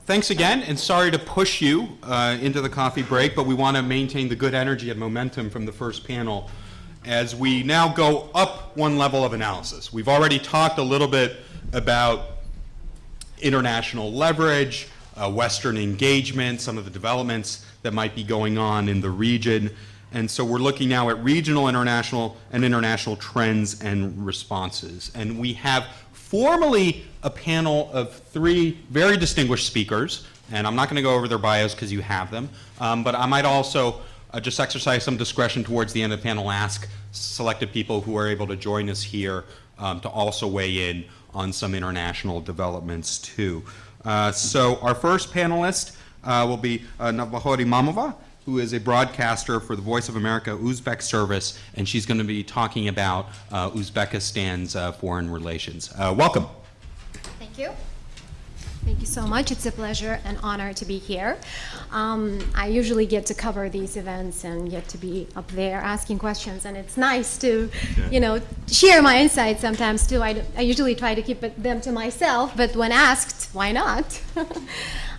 Thanks again, and sorry to push you into the coffee break, but we want to maintain the good energy and momentum from the first panel as we now go up one level of analysis. We've already talked a little bit about international leverage, Western engagement, some of the developments that might be going on in the region. And so we're looking now at regional, international trends and responses. And we have formally a panel of three very distinguished speakers, and I'm not going to go over their bios because you have them, but I might also just exercise some discretion towards the end of the panel, ask selected people who are able to join us here to also weigh in on some international developments too. So our first panelist will be Navbahori Mamova, who is a broadcaster for the Voice of America Uzbek service, and she's going to be talking about Uzbekistan's foreign relations. Welcome. Thank you. Thank you so much. It's a pleasure and honor to be here. I usually get to cover these events and get to be up there asking questions, and it's nice to, share my insights sometimes too. I usually try to keep them to myself, but when asked, why not?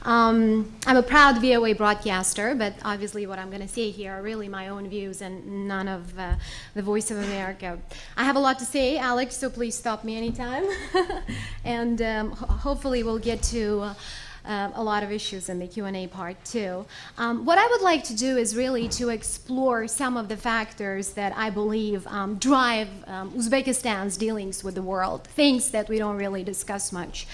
I'm a proud VOA broadcaster, but obviously what I'm going to say here are really my own views and none of the Voice of America. I have a lot to say, Alex, so please stop me anytime. And hopefully we'll get to a lot of issues in the Q&A part too. What I would like to do is really to explore some of the factors that I believe drive Uzbekistan's dealings with the world, things that we don't really discuss much.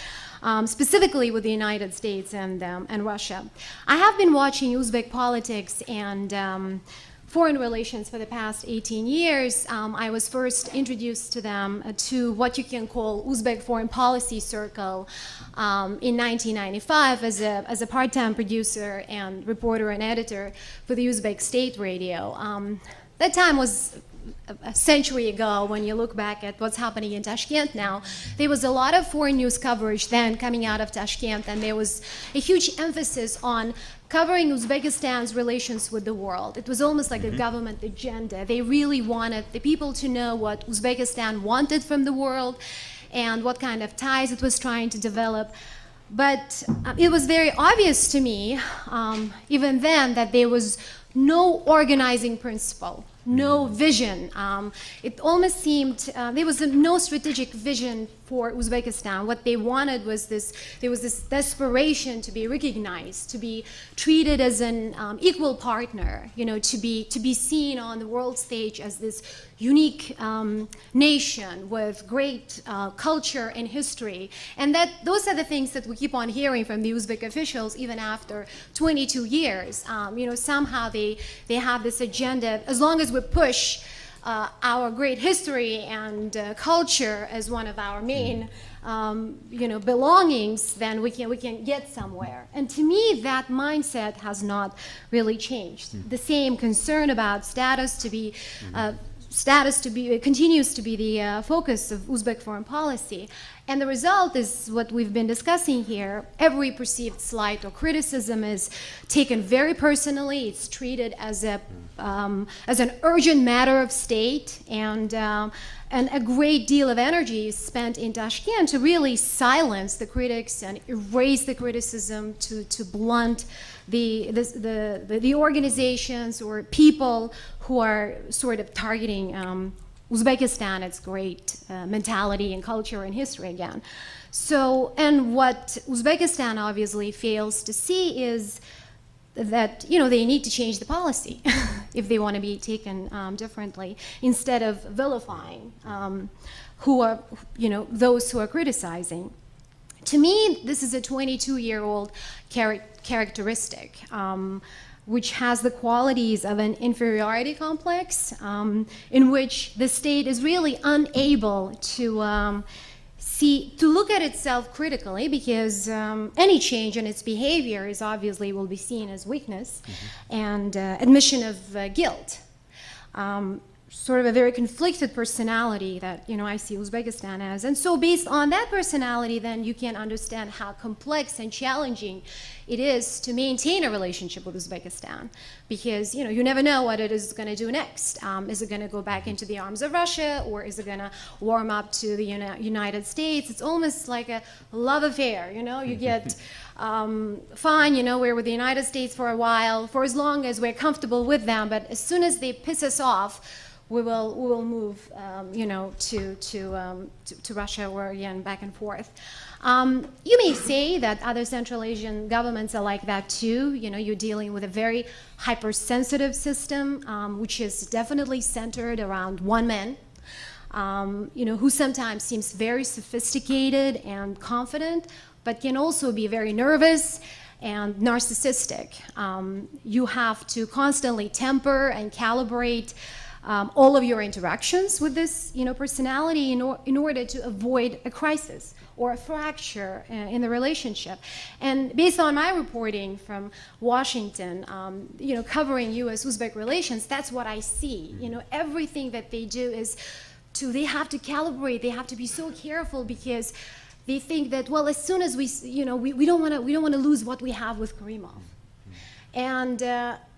Specifically with the United States and Russia. I have been watching Uzbek politics and foreign relations for the past 18 years. I was first introduced to them to what you can call Uzbek Foreign Policy Circle in 1995 as a part-time producer and reporter and editor for the Uzbek State Radio. That time was a century ago. When you look back at what's happening in Tashkent now, there was a lot of foreign news coverage then coming out of Tashkent, and there was a huge emphasis on covering Uzbekistan's relations with the world. It was almost like a government agenda. They really wanted the people to know what Uzbekistan wanted from the world and what kind of ties it was trying to develop. But it was very obvious to me, even then, that there was no organizing principle, no vision. It almost seemed there was no strategic vision for Uzbekistan. What they wanted was there was this desperation to be recognized, to be treated as an equal partner, to be seen on the world stage as this unique nation with great culture and history. And those are the things that we keep on hearing from the Uzbek officials even after 22 years. Somehow they have this agenda. As long as we push our great history and culture as one of our main belongings, then we can get somewhere. And to me, that mindset has not really changed. The same concern about status continues to be the focus of Uzbek foreign policy. And the result is what we've been discussing here. Every perceived slight or criticism is taken very personally. It's treated as an urgent matter of state, and a great deal of energy is spent in Tashkent to really silence the critics and erase the criticism, to blunt the organizations or people who are sort of targeting Uzbekistan, its great mentality and culture and history again. So, and what Uzbekistan obviously fails to see is that they need to change the policy if they want to be taken differently, instead of vilifying those who are criticizing. To me, this is a 22-year-old characteristic, which has the qualities of an inferiority complex, in which the state is really unable to look at itself critically, because any change in its behavior will be seen as weakness and admission of guilt. sort of a very conflicted personality that, you know, I see Uzbekistan as. And so based on that personality, then you can understand how complex and challenging it is to maintain a relationship with Uzbekistan, because, you know, you never know what it is going to do next. Is it going to go back into the arms of Russia, or is it going to warm up to the United States? It's almost like a love affair, you know. You get fine, you know, we're with the United States for a while, for as long as we're comfortable with them, but as soon as they piss us off, we will move, you know, to Russia, or again back and forth. You may say that other Central Asian governments are like that too. You know, you're dealing with a very hypersensitive system, which is definitely centered around one man, you know, who sometimes seems very sophisticated and confident, but can also be very nervous and narcissistic. You have to constantly temper and calibrate all of your interactions with this, you know, personality in order to avoid a crisis or a fracture in the relationship. And based on my reporting from Washington, you know, covering U.S.-Uzbek relations, that's what I see. You know, everything that they do is they have to calibrate, they have to be so careful, because they think that, well, as soon as we, you know, we don't want to lose what we have with Karimov.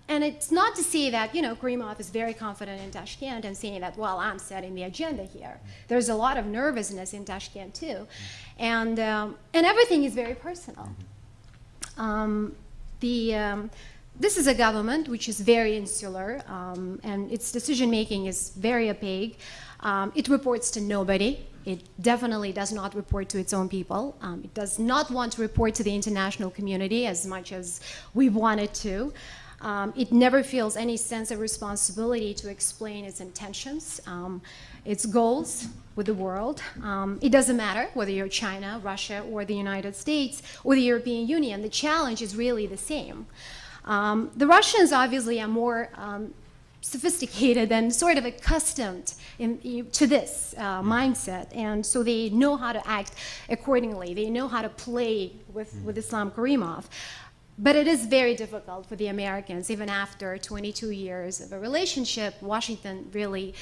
And it's not to say that, you know, Karimov is very confident in Tashkent and saying that, well, I'm setting the agenda here. There's a lot of nervousness in Tashkent too, and everything is very personal. This is a government which is very insular, and its decision making is very opaque. It reports to nobody. It definitely does not report to its own people. It does not want to report to the international community as much as we want it to. It never feels any sense of responsibility to explain its intentions, its goals with the world. It doesn't matter whether you're China, Russia, or the United States, or the European Union. The challenge is really the same. The Russians obviously are more sophisticated and sort of accustomed to this mindset, and so they know how to act accordingly. They know how to play with Islam Karimov. But it is very difficult for the Americans. Even after 22 years of a relationship, Washington really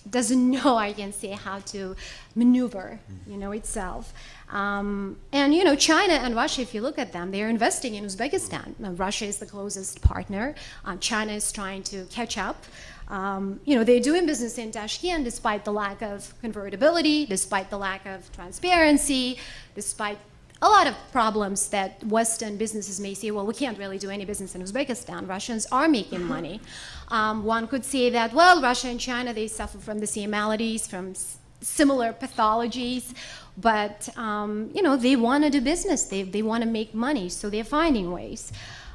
doesn't know, I can say, how to maneuver, you know, itself. And, you know, China and Russia, if you look at them, they're investing in Uzbekistan. Russia is the closest partner. China is trying to catch up. You know, they're doing business in Tashkent despite the lack of convertibility, despite the lack of transparency, despite a lot of problems that Western businesses may say, well, we can't really do any business in Uzbekistan. Russians are making money. One could say that, well, Russia and China, they suffer from the same maladies, from similar pathologies, but, you know, they want to do business. They want to make money, so they're finding ways.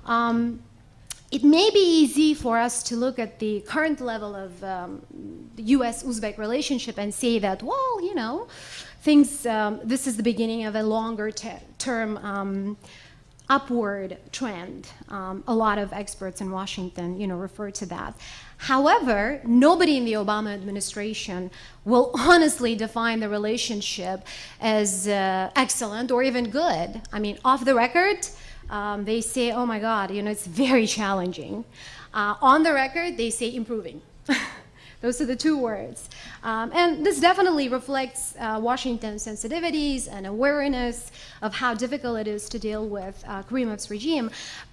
It may be easy for us to look at the current level of the U.S.-Uzbek relationship and say that, well, you know, things, this is the beginning of a longer term upward trend. A lot of experts in Washington, you know, refer to that. However, nobody in the Obama administration will honestly define the relationship as excellent or even good. I mean, off the record, they say, oh my God, you know, it's very challenging. On the record, they say improving. Those are the two words. And this definitely reflects Washington's sensitivities and awareness of how difficult it is to deal with Karimov's regime.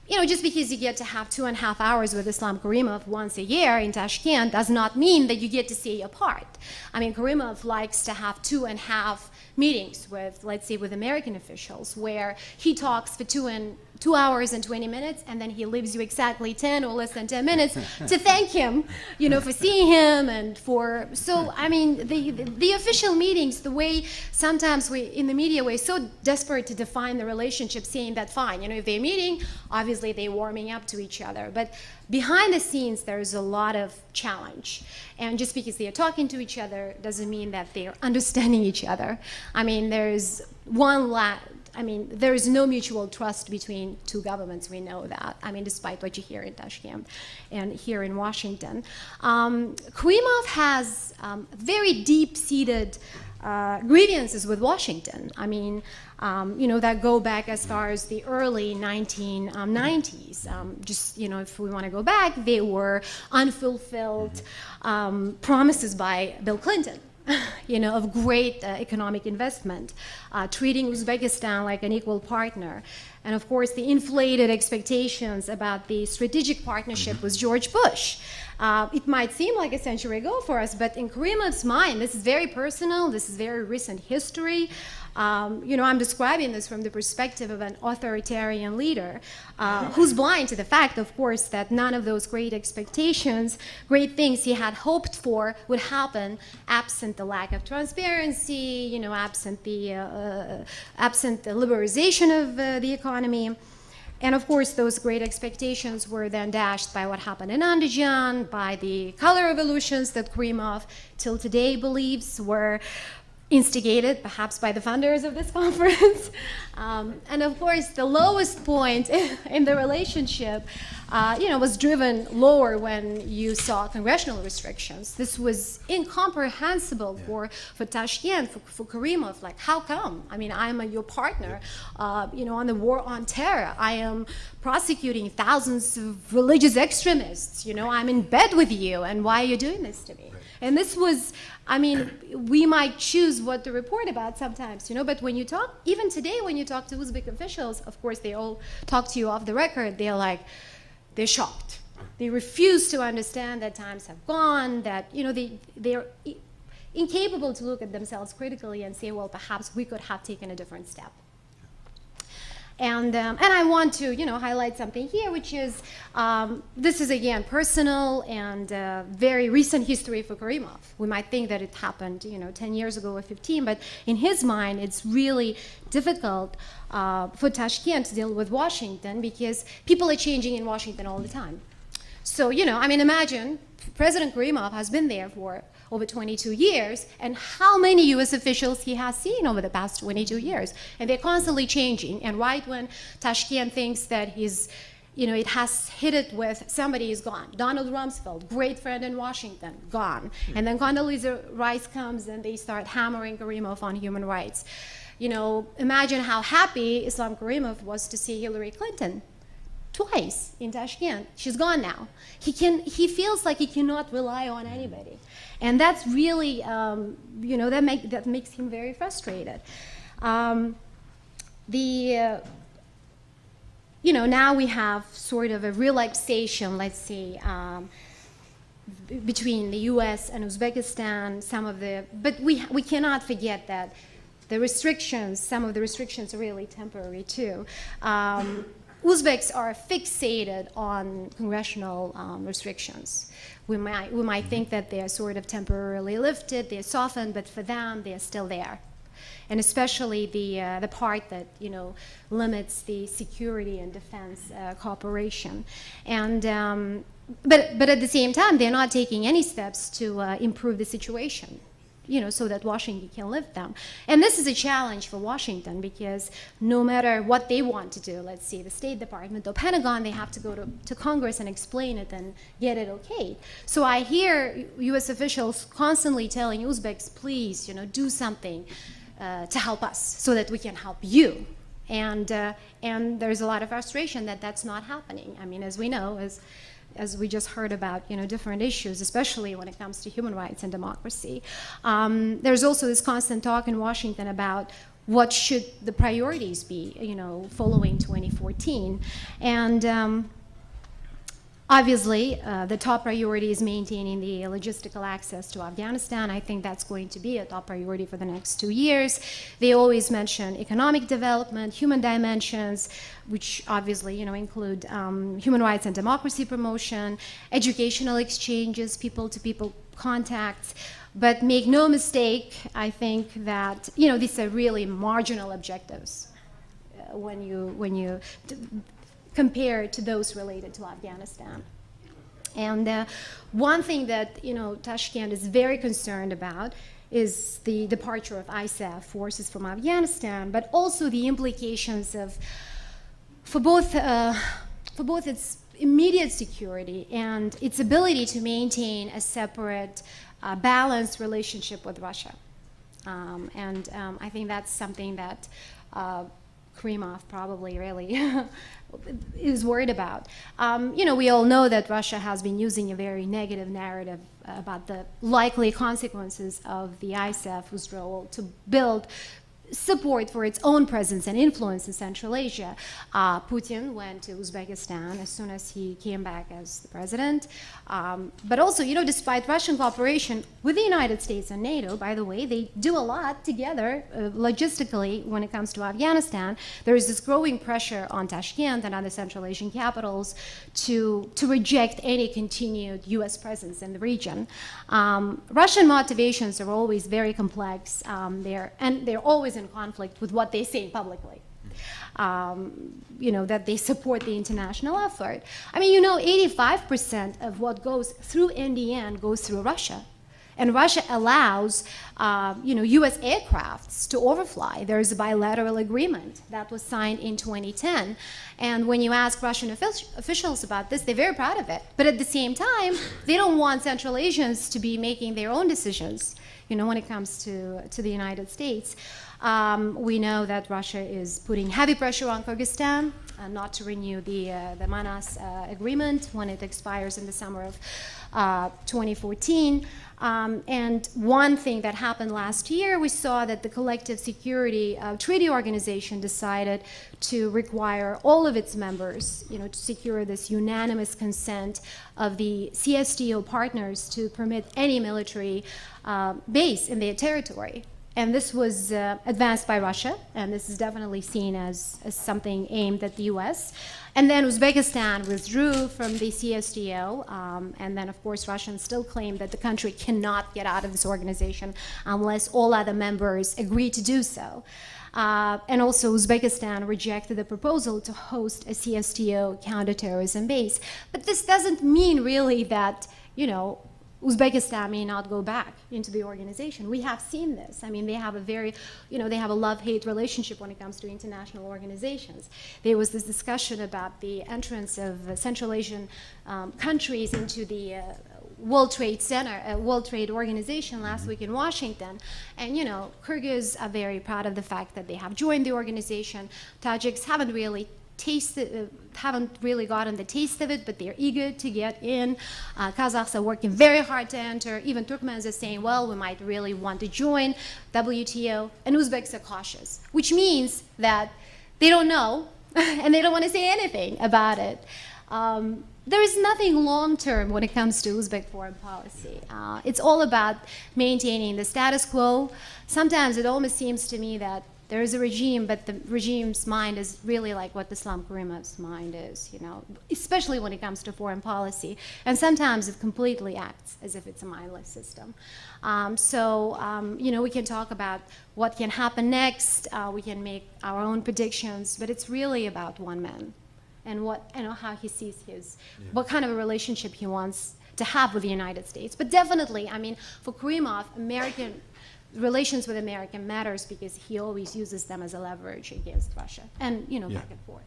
You know, just because you get to have 2.5 hours with Islam Karimov once a year in Tashkent does not mean that you get to stay apart. I mean, Karimov likes to have 2.5 meetings with, let's say, with American officials, where he talks for 2 hours and 20 minutes, and then he leaves you exactly 10 or less than 10 minutes to thank him, you know, for seeing him and for, so, I mean, the official meetings, the way sometimes we, in the media, we're so desperate to define the relationship, saying that, fine, you know, if they're meeting, obviously they're warming up to each other. But behind the scenes, there's a lot of challenge. And just because they are talking to each other doesn't mean that they are understanding each other. I mean, there's one I mean, there is no mutual trust between two governments. We know that. I mean, despite what you hear in Tashkent and here in Washington. Karimov has very deep-seated grievances with Washington. I mean, that go back as far as the early 1990s. Just, if we want to go back, they were unfulfilled promises by Bill Clinton. Of great economic investment, treating Uzbekistan like an equal partner. And of course, the inflated expectations about the strategic partnership with George Bush. It might seem like a century ago for us, but in Karimov's mind, this is very personal, this is very recent history. I'm describing this from the perspective of an authoritarian leader who's blind to the fact, of course, that none of those great expectations, great things he had hoped for would happen absent the lack of transparency, absent the liberalization of the economy. And of course, those great expectations were then dashed by what happened in Andijan, by the color revolutions that Karimov till today believes were instigated perhaps by the funders of this conference. And of course, the lowest point in the relationship was driven lower when you saw congressional restrictions. This was incomprehensible for Tashkent, for Karimov. Like, how come? I mean, I'm your partner, on the war on terror. I am prosecuting thousands of religious extremists. I'm in bed with you, and why are you doing this to me? And this was, I mean, we might choose what to report about sometimes, but when you talk, even today when you talk to Uzbek officials, of course, they all talk to you off the record, they're shocked. They refuse to understand that times have gone, that, they're incapable to look at themselves critically and say, well, perhaps we could have taken a different step. And I want to, highlight something here, which is, this is, again, personal and very recent history for Karimov. We might think that it happened, 10 years ago or 15, but in his mind, it's really difficult for Tashkent to deal with Washington because people are changing in Washington all the time. So, imagine President Karimov has been there for over 22 years, and how many U.S. officials he has seen over the past 22 years. And they're constantly changing. And right when Tashkent thinks that it has hit it with somebody is gone. Donald Rumsfeld, great friend in Washington, gone. And then Condoleezza Rice comes and they start hammering Karimov on human rights. Imagine how happy Islam Karimov was to see Hillary Clinton twice in Tashkent. She's gone now. He feels like he cannot rely on anybody. And that's really, that makes him very frustrated. Now we have sort of a relaxation, let's say, between the U.S. and Uzbekistan, but we cannot forget that some of the restrictions are really temporary too. Uzbeks are fixated on congressional restrictions. We might think that they are sort of temporarily lifted, they're softened, but for them, they're still there. And especially the part that limits the security and defense cooperation. And but at the same time, they're not taking any steps to improve the situation. So that Washington can lift them. And this is a challenge for Washington because no matter what they want to do, let's see, the State Department or Pentagon, they have to go to Congress and explain it and get it okayed. So I hear U.S. officials constantly telling Uzbeks, please, do something to help us so that we can help you. And there's a lot of frustration that that's not happening. I mean, as we know, as we just heard about, different issues, especially when it comes to human rights and democracy. There's also this constant talk in Washington about what should the priorities be, following 2014. And obviously, the top priority is maintaining the logistical access to Afghanistan. I think that's going to be a top priority for the next 2 years. They always mention economic development, human dimensions, which obviously, include human rights and democracy promotion, educational exchanges, people-to-people contacts. But make no mistake, I think that, these are really marginal objectives when you compare to those related to Afghanistan. And one thing that, Tashkent is very concerned about is the departure of ISAF forces from Afghanistan, but also the implications for both its immediate security and its ability to maintain a separate, balanced relationship with Russia. I think that's something that Karimov probably really is worried about. We all know that Russia has been using a very negative narrative about the likely consequences of the ISAF withdrawal to build support for its own presence and influence in Central Asia. Putin went to Uzbekistan as soon as he came back as the president. But also, despite Russian cooperation with the United States and NATO, by the way, they do a lot together logistically when it comes to Afghanistan. There is this growing pressure on Tashkent and other Central Asian capitals to reject any continued U.S. presence in the region. Russian motivations are always very complex. They're always in conflict with what they say publicly. That they support the international effort. 85% of what goes through NDN goes through Russia. And Russia allows, U.S. aircrafts to overfly. There is a bilateral agreement that was signed in 2010. And when you ask Russian officials about this, they're very proud of it. But at the same time, they don't want Central Asians to be making their own decisions, when it comes to the United States. We know that Russia is putting heavy pressure on Kyrgyzstan not to renew the Manas agreement when it expires in the summer of 2014. And one thing that happened last year, we saw that the Collective Security Treaty Organization decided to require all of its members, to secure this unanimous consent of the CSTO partners to permit any military base in their territory. And this was advanced by Russia, and this is definitely seen as something aimed at the US. And then Uzbekistan withdrew from the CSTO, and then of course Russians still claim that the country cannot get out of this organization unless all other members agree to do so. And also Uzbekistan rejected the proposal to host a CSTO counterterrorism base. But this doesn't mean really that, Uzbekistan may not go back into the organization. We have seen this. They have a very, they have a love-hate relationship when it comes to international organizations. There was this discussion about the entrance of Central Asian countries into the World Trade Center, World Trade Organization last week in Washington. And, Kyrgyz are very proud of the fact that they have joined the organization. Tajiks haven't really gotten the taste of it, but they're eager to get in. Kazakhs are working very hard to enter. Even Turkmens are saying, well, we might really want to join WTO. And Uzbeks are cautious, which means that they don't know and they don't want to say anything about it. There is nothing long-term when it comes to Uzbek foreign policy. It's all about maintaining the status quo. Sometimes it almost seems to me that there is a regime, but the regime's mind is really like what Islam Karimov's mind is, especially when it comes to foreign policy. And sometimes it completely acts as if it's a mindless system. We can talk about what can happen next. We can make our own predictions, but it's really about one man and how he sees what kind of a relationship he wants to have with the United States. But definitely, for Karimov, relations with America matters because he always uses them as a leverage against Russia and, back and forth.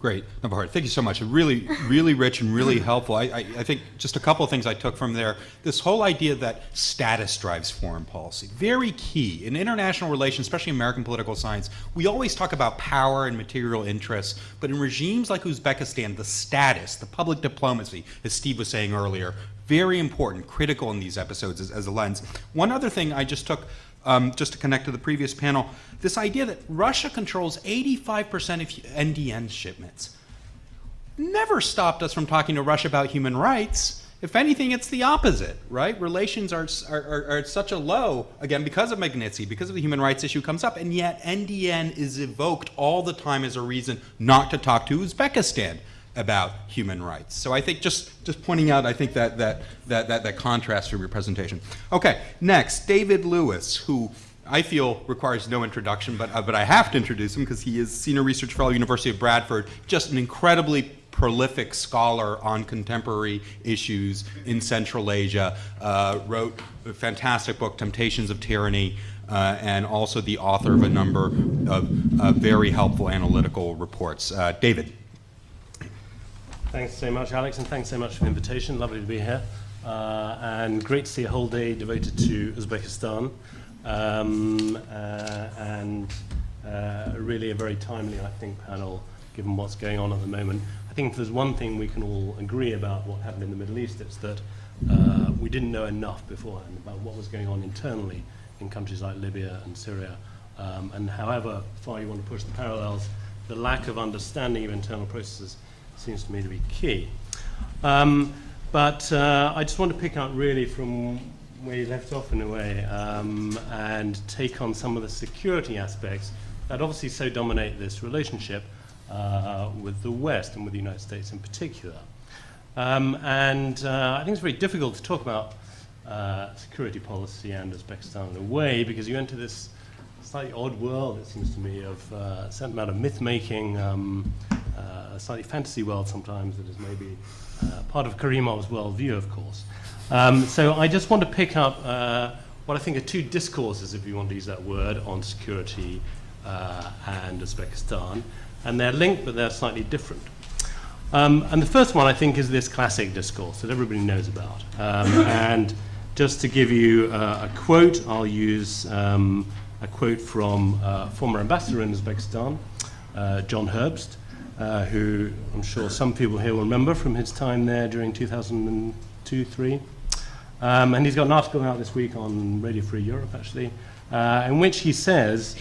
Great. Navahar, thank you so much. Really, really rich and really helpful. I think just a couple of things I took from there. This whole idea that status drives foreign policy, very key. In international relations, especially American political science, we always talk about power and material interests, but in regimes like Uzbekistan, the status, the public diplomacy, as Steve was saying earlier, very important, critical in these episodes as a lens. One other thing I just took, just to connect to the previous panel, this idea that Russia controls 85% of NDN shipments never stopped us from talking to Russia about human rights. If anything, it's the opposite, right? Relations are at such a low, again, because of Magnitsky, because of the human rights issue comes up, and yet NDN is evoked all the time as a reason not to talk to Uzbekistan about human rights. So I think just pointing out, I think that contrast from your presentation. Okay, next, David Lewis, who I feel requires no introduction, but I have to introduce him because he is Senior Research Fellow, University of Bradford, just an incredibly prolific scholar on contemporary issues in Central Asia, wrote a fantastic book, Temptations of Tyranny, and also the author of a number of very helpful analytical reports. David. Thanks so much, Alex, and thanks so much for the invitation. Lovely to be here. And great to see a whole day devoted to Uzbekistan. And really a very timely, I think, panel, given what's going on at the moment. I think if there's one thing we can all agree about what happened in the Middle East, it's that we didn't know enough beforehand about what was going on internally in countries like Libya and Syria. And however far you want to push the parallels, the lack of understanding of internal processes seems to me to be key. But I just want to pick up really from where you left off in a way, and take on some of the security aspects that obviously so dominate this relationship with the West and with the United States in particular. I think it's very difficult to talk about security policy and Uzbekistan in a way, because you enter this slightly odd world, it seems to me, of a certain amount of myth-making, a slightly fantasy world sometimes that is maybe part of Karimov's worldview, of course. So I just want to pick up what I think are two discourses, if you want to use that word, on security and Uzbekistan. And they're linked, but they're slightly different. And the first one, I think, is this classic discourse that everybody knows about. And just to give you a quote, I'll use a quote from former ambassador in Uzbekistan, John Herbst, who I'm sure some people here will remember from his time there during 2002-03. And he's got an article out this week on Radio Free Europe, actually, in which he says,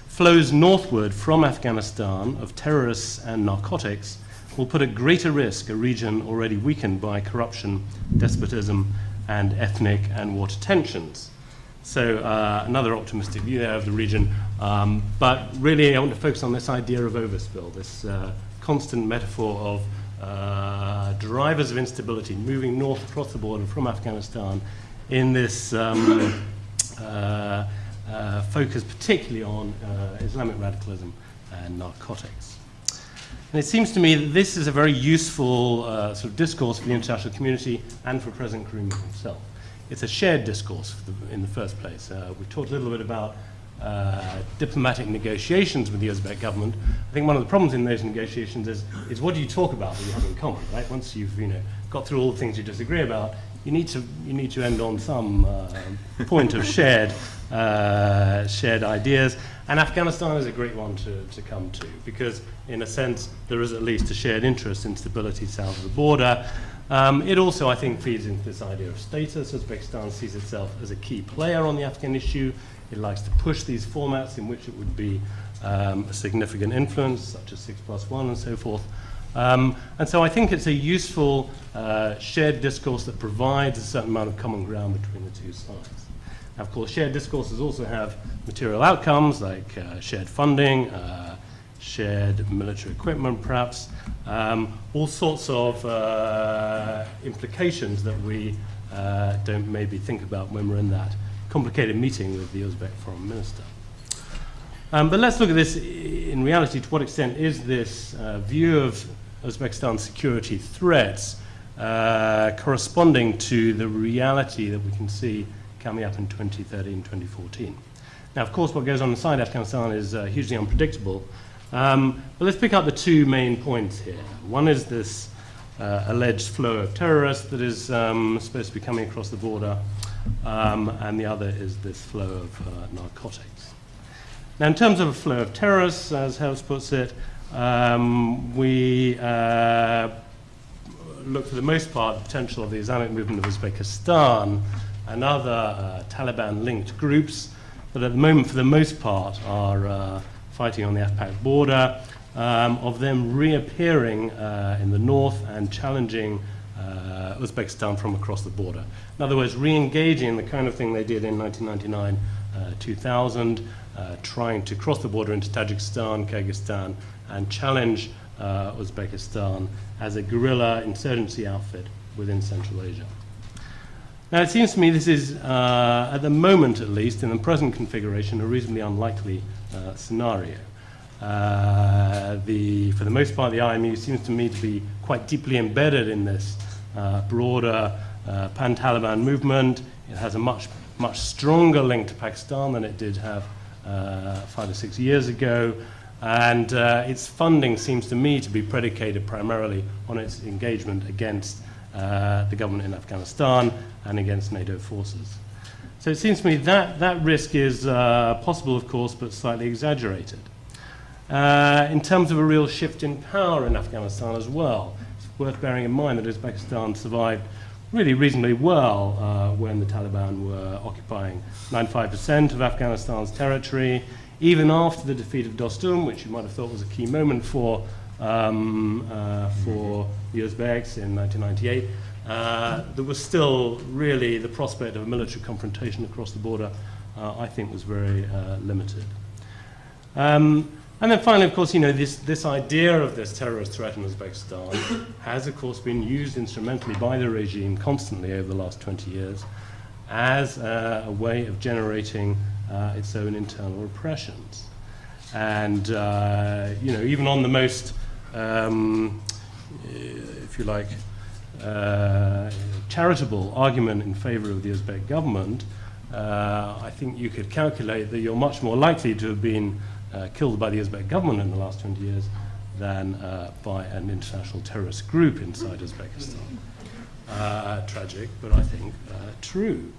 flows northward from Afghanistan of terrorists and narcotics will put at greater risk a region already weakened by corruption, despotism, and ethnic and water tensions. So another optimistic view there of the region, but really I want to focus on this idea of overspill, this constant metaphor of drivers of instability moving north across the border from Afghanistan in this focus particularly on Islamic radicalism and narcotics. And it seems to me that this is a very useful sort of discourse for the international community and for President Karimov himself. It's a shared discourse in the first place. We've talked a little bit about diplomatic negotiations with the Uzbek government. I think one of the problems in those negotiations is what do you talk about that you have in common, right? Once you've got through all the things you disagree about, you need to end on some point of shared ideas. And Afghanistan is a great one to come to, because in a sense there is at least a shared interest in stability south of the border. It also, I think, feeds into this idea of status. Uzbekistan sees itself as a key player on the Afghan issue. It likes to push these formats in which it would be a significant influence, such as 6+1 and so forth. And so I think it's a useful shared discourse that provides a certain amount of common ground between the two sides. Now, of course, shared discourses also have material outcomes like shared funding, shared military equipment, perhaps, all sorts of implications that we don't maybe think about when we're in that complicated meeting with the Uzbek foreign minister. But let's look at this in reality. To what extent is this view of Uzbekistan's security threats corresponding to the reality that we can see coming up in 2013, 2014? Now, of course, what goes on inside Afghanistan is hugely unpredictable. But let's pick up the two main points here. One is this alleged flow of terrorists that is supposed to be coming across the border, and the other is this flow of narcotics. Now, in terms of a flow of terrorists, as Herbst puts it, we look for the most part the potential of the Islamic movement of Uzbekistan and other Taliban-linked groups that at the moment, for the most part, are fighting on the Afghan border, of them reappearing in the north and challenging Uzbekistan from across the border. In other words, re-engaging in the kind of thing they did in 1999, 2000, trying to cross the border into Tajikistan, Kyrgyzstan, and challenge Uzbekistan as a guerrilla insurgency outfit within Central Asia. Now, it seems to me this is, at the moment at least, in the present configuration, a reasonably unlikely scenario. For the most part, the IMU seems to me to be quite deeply embedded in this broader pan-Taliban movement. It has a much stronger link to Pakistan than it did have 5 or 6 years ago. And its funding seems to me to be predicated primarily on its engagement against the government in Afghanistan and against NATO forces. So it seems to me that risk is possible, of course, but slightly exaggerated. In terms of a real shift in power in Afghanistan as well, it's worth bearing in mind that Uzbekistan survived really reasonably well when the Taliban were occupying 95% of Afghanistan's territory. Even after the defeat of Dostum, which you might have thought was a key moment for the Uzbeks in 1998, there was still really the prospect of a military confrontation across the border, I think, was very limited. And then finally, of course, this idea of this terrorist threat in Uzbekistan has, of course, been used instrumentally by the regime constantly over the last 20 years as a way of generating its own internal repressions. And, even on the most, if you like, charitable argument in favor of the Uzbek government, I think you could calculate that you're much more likely to have been killed by the Uzbek government in the last 20 years than by an international terrorist group inside Uzbekistan. Tragic, but I think true.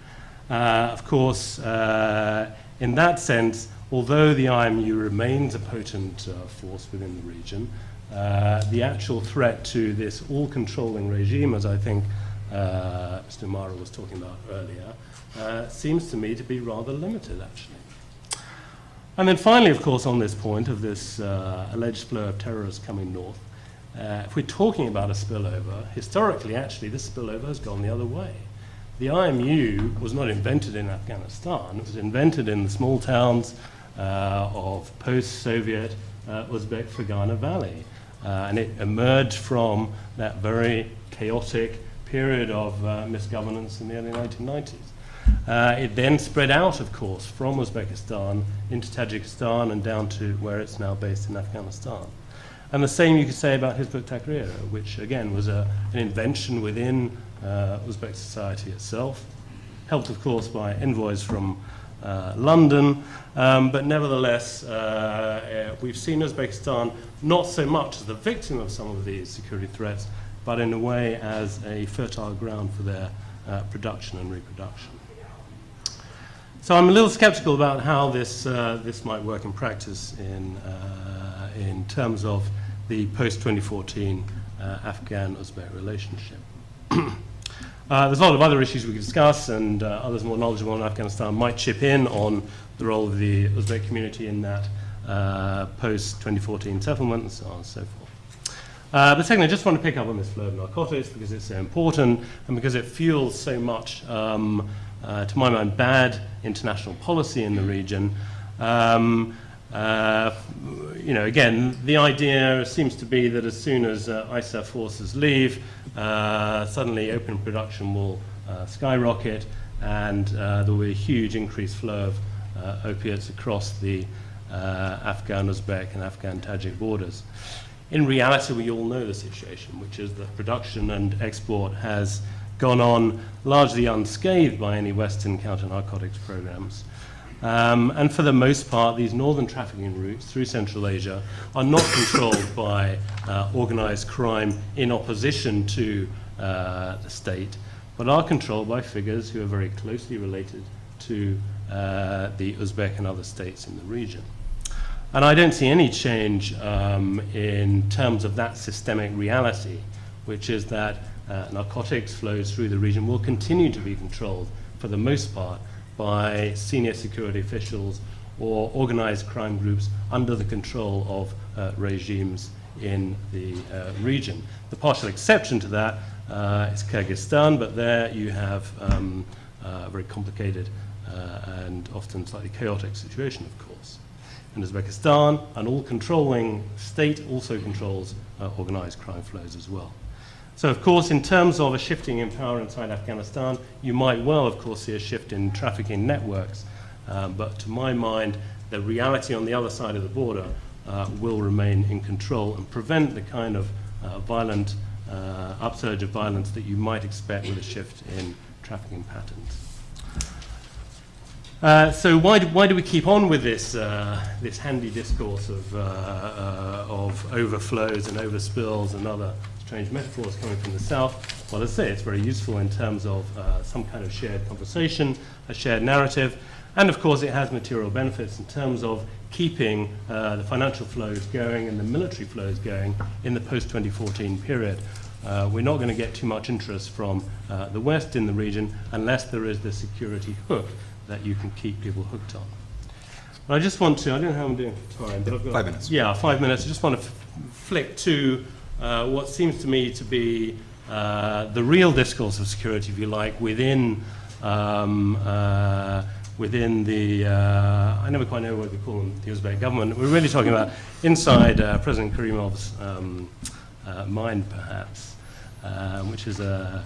Of course, in that sense, although the IMU remains a potent force within the region, the actual threat to this all-controlling regime, as I think Mr. Mara was talking about earlier, seems to me to be rather limited, actually. And then finally, of course, on this point of this alleged flow of terrorists coming north, if we're talking about a spillover, historically, actually, this spillover has gone the other way. The IMU was not invented in Afghanistan. It was invented in the small towns of post-Soviet Uzbek Fergana Valley. And it emerged from that very chaotic period of misgovernance in the early 1990s. It then spread out, of course, from Uzbekistan into Tajikistan and down to where it's now based in Afghanistan. And the same you could say about Hizb ut-Tahrir, which again was an invention within Uzbek society itself, helped, of course, by envoys from London, but nevertheless, we've seen Uzbekistan not so much as the victim of some of these security threats, but in a way as a fertile ground for their production and reproduction. So I'm a little skeptical about how this might work in practice in terms of the post-2014 Afghan-Uzbek relationship. There's a lot of other issues we could discuss, and others more knowledgeable in Afghanistan might chip in on the role of the Uzbek community in that post-2014 settlement and so on and so forth. But secondly, I just want to pick up on this flow of narcotics because it's so important and because it fuels so much, to my mind, bad international policy in the region. Again, the idea seems to be that as soon as ISAF forces leave, suddenly opium production will skyrocket, and there will be a huge increased flow of opiates across the Afghan-Uzbek and Afghan-Tajik borders. In reality, we all know the situation, which is that production and export has gone on largely unscathed by any Western counter-narcotics programs. And for the most part, these northern trafficking routes through Central Asia are not controlled by organized crime in opposition to the state, but are controlled by figures who are very closely related to the Uzbek and other states in the region. And I don't see any change in terms of that systemic reality, which is that narcotics flows through the region will continue to be controlled, for the most part, by senior security officials or organized crime groups under the control of regimes in the region. The partial exception to that is Kyrgyzstan, but there you have a very complicated and often slightly chaotic situation, of course. In Uzbekistan, an all-controlling state also controls organized crime flows as well. So, of course, in terms of a shifting in power inside Afghanistan, you might well, of course, see a shift in trafficking networks. But to my mind, the reality on the other side of the border will remain in control and prevent the kind of violent upsurge of violence that you might expect with a shift in trafficking patterns. So why do we keep on with this this handy discourse of overflows and overspills and other strange metaphors coming from the south? Well, as I say, it's very useful in terms of some kind of shared conversation, a shared narrative, and of course it has material benefits in terms of keeping the financial flows going and the military flows going in the post-2014 period. We're not going to get too much interest from the West in the region unless there is the security hook that you can keep people hooked on. But I just want to, I don't know how I'm doing for time, but I've got 5 minutes. Yeah, 5 minutes. I just want to flick to what seems to me to be the real discourse of security, if you like, within within the, I never quite know what we call them, the Uzbek government. We're really talking about inside President Karimov's mind, perhaps, which is a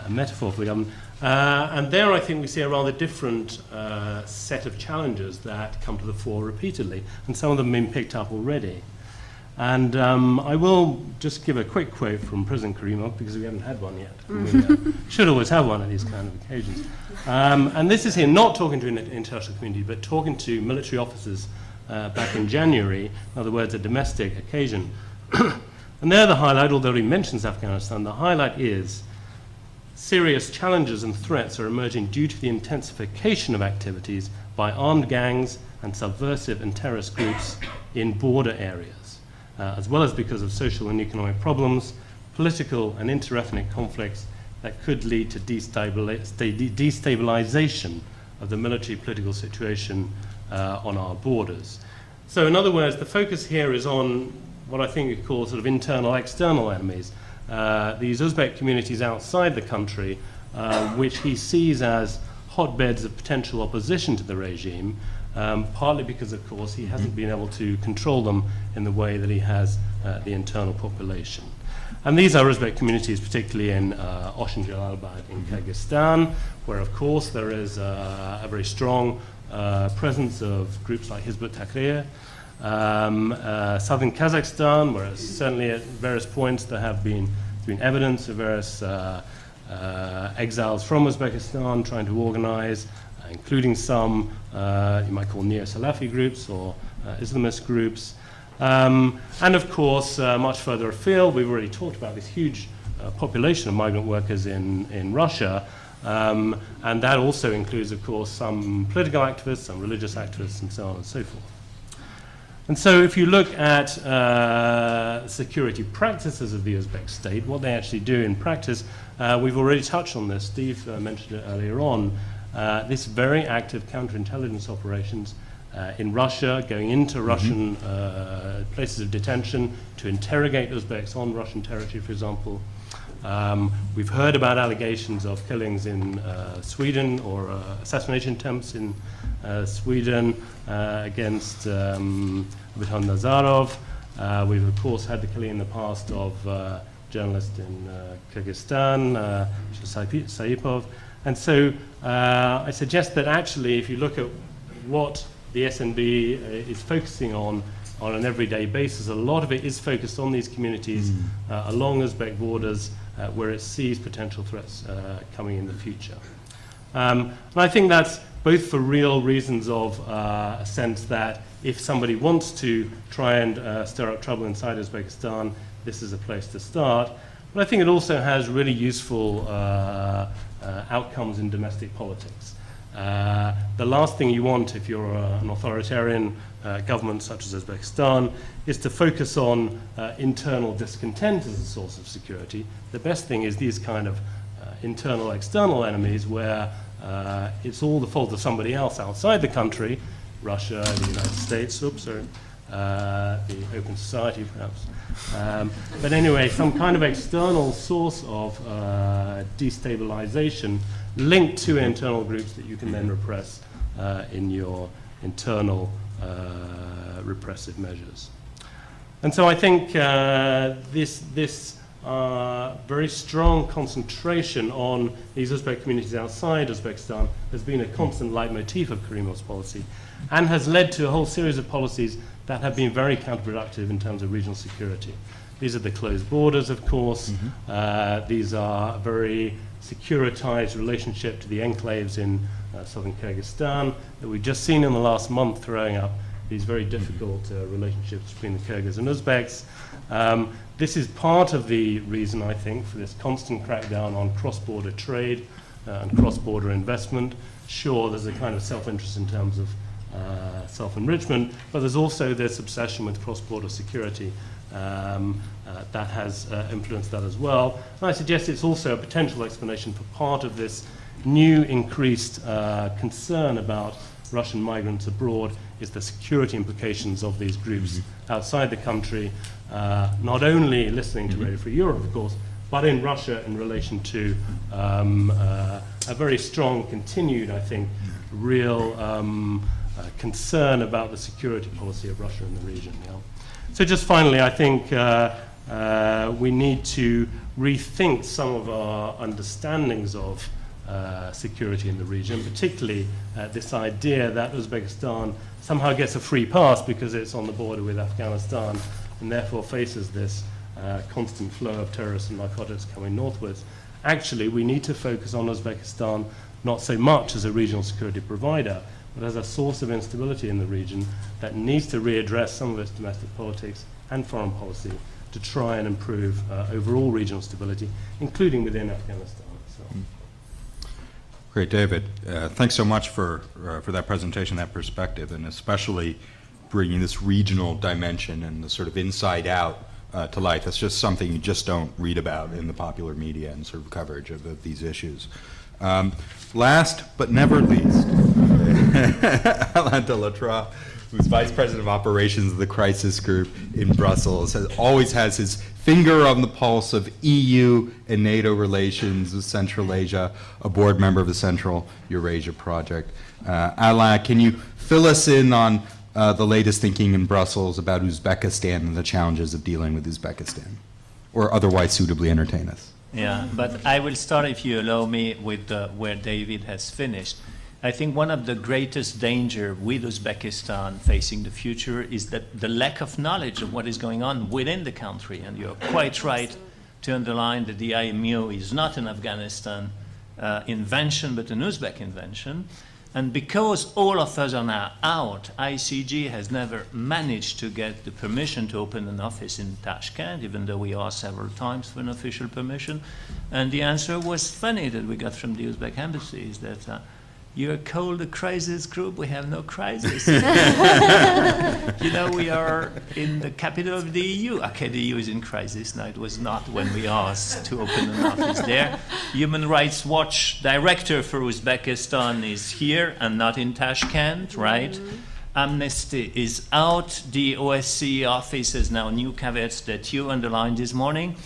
metaphor for the government. And there I think we see a rather different set of challenges that come to the fore repeatedly, and some of them have been picked up already. And I will just give a quick quote from President Karimov, because we haven't had one yet. We should always have one at these kind of occasions. And this is him not talking to an international community, but talking to military officers back in January, in other words, a domestic occasion. And there the highlight, although he mentions Afghanistan, the highlight is serious challenges and threats are emerging due to the intensification of activities by armed gangs and subversive and terrorist groups in border areas, as well as because of social and economic problems, political and inter-ethnic conflicts that could lead to destabilization of the military political situation on our borders. So in other words, the focus here is on what I think we call sort of internal, external enemies. These Uzbek communities outside the country, which he sees as hotbeds of potential opposition to the regime, partly because, of course, he hasn't been able to control them in the way that he has the internal population. And these are Uzbek communities, particularly in Oshan Jalalabad in Kyrgyzstan, where, of course, there is a very strong presence of groups like Hizb ut-Tahrir. Southern Kazakhstan, where certainly at various points there have been evidence of various exiles from Uzbekistan trying to organize, including some you might call neo-Salafi groups or Islamist groups. And of course, much further afield, we've already talked about this huge population of migrant workers in Russia. And that also includes, of course, some political activists, some religious activists, and so on and so forth. And so if you look at security practices of the Uzbek state, what they actually do in practice, we've already touched on this. Steve mentioned it earlier on. This very active counterintelligence operations in Russia, going into Russian places of detention to interrogate Uzbeks on Russian territory, for example. We've heard about allegations of killings in Sweden or assassination attempts in Sweden against Bitan Nazarov. We've, of course, had the killing in the past of journalist in Kyrgyzstan, Saipov. And so I suggest that actually, if you look at what the SNB is focusing on an everyday basis, a lot of it is focused on these communities along Uzbek borders where it sees potential threats coming in the future. And I think that's both for real reasons of a sense that if somebody wants to try and stir up trouble inside Uzbekistan, this is a place to start. But I think it also has really useful outcomes in domestic politics. The last thing you want if you're an authoritarian government such as Uzbekistan is to focus on internal discontent as a source of security. The best thing is these kind of internal, external enemies where it's all the fault of somebody else outside the country, Russia, the United States, the open society perhaps. But anyway, some kind of external source of destabilization linked to internal groups that you can then repress in your internal repressive measures. And so I think this very strong concentration on these Uzbek communities outside Uzbekistan has been a constant leitmotif of Karimov's policy, and has led to a whole series of policies that have been very counterproductive in terms of regional security. These are the closed borders, of course. These are a very securitized relationship to the enclaves in southern Kyrgyzstan that we've just seen in the last month, throwing up these very difficult relationships between the Kyrgyz and Uzbeks. This is part of the reason, I think, for this constant crackdown on cross-border trade and cross-border investment. Sure, there's a kind of self-interest in terms of self-enrichment, but there's also this obsession with cross-border security that has influenced that as well. And I suggest it's also a potential explanation for part of this new increased concern about Russian migrants abroad is the security implications of these groups outside the country, not only listening to Radio Free Europe, of course, but in Russia in relation to a very strong, continued, I think, real concern about the security policy of Russia in the region. Yeah. So just finally, I think we need to rethink some of our understandings of security in the region, particularly this idea that Uzbekistan somehow gets a free pass because it's on the border with Afghanistan and therefore faces this constant flow of terrorists and narcotics coming northwards. Actually, we need to focus on Uzbekistan not so much as a regional security provider, but as a source of instability in the region that needs to readdress some of its domestic politics and foreign policy to try and improve overall regional stability, including within Afghanistan itself. Great, David. Thanks so much for that presentation, that perspective, and especially bringing this regional dimension and the sort of inside out to life. That's just something you just don't read about in the popular media and sort of coverage of these issues. Last but never least, Alain de Lattra, who's Vice President of Operations of the Crisis Group in Brussels, always has his finger on the pulse of EU and NATO relations with Central Asia, a board member of the Central Eurasia Project. Alain, can you fill us in on the latest thinking in Brussels about Uzbekistan and the challenges of dealing with Uzbekistan, or otherwise suitably entertain us? Yeah, but I will start, if you allow me, with where David has finished. I think one of the greatest danger with Uzbekistan facing the future is that the lack of knowledge of what is going on within the country. And you're quite right to underline that the IMU is not an Afghanistan invention, but an Uzbek invention. And because all of us are now out, ICG has never managed to get the permission to open an office in Tashkent, even though we asked several times for an official permission. And the answer was funny that we got from the Uzbek embassy, is that you're called a crisis group, we have no crisis. You know, we are in the capital of the EU. Okay, the EU is in crisis now. It was not when we asked to open an office there. Human Rights Watch director for Uzbekistan is here and not in Tashkent, right? Amnesty is out. The OSCE office has now new caveats that you underlined this morning.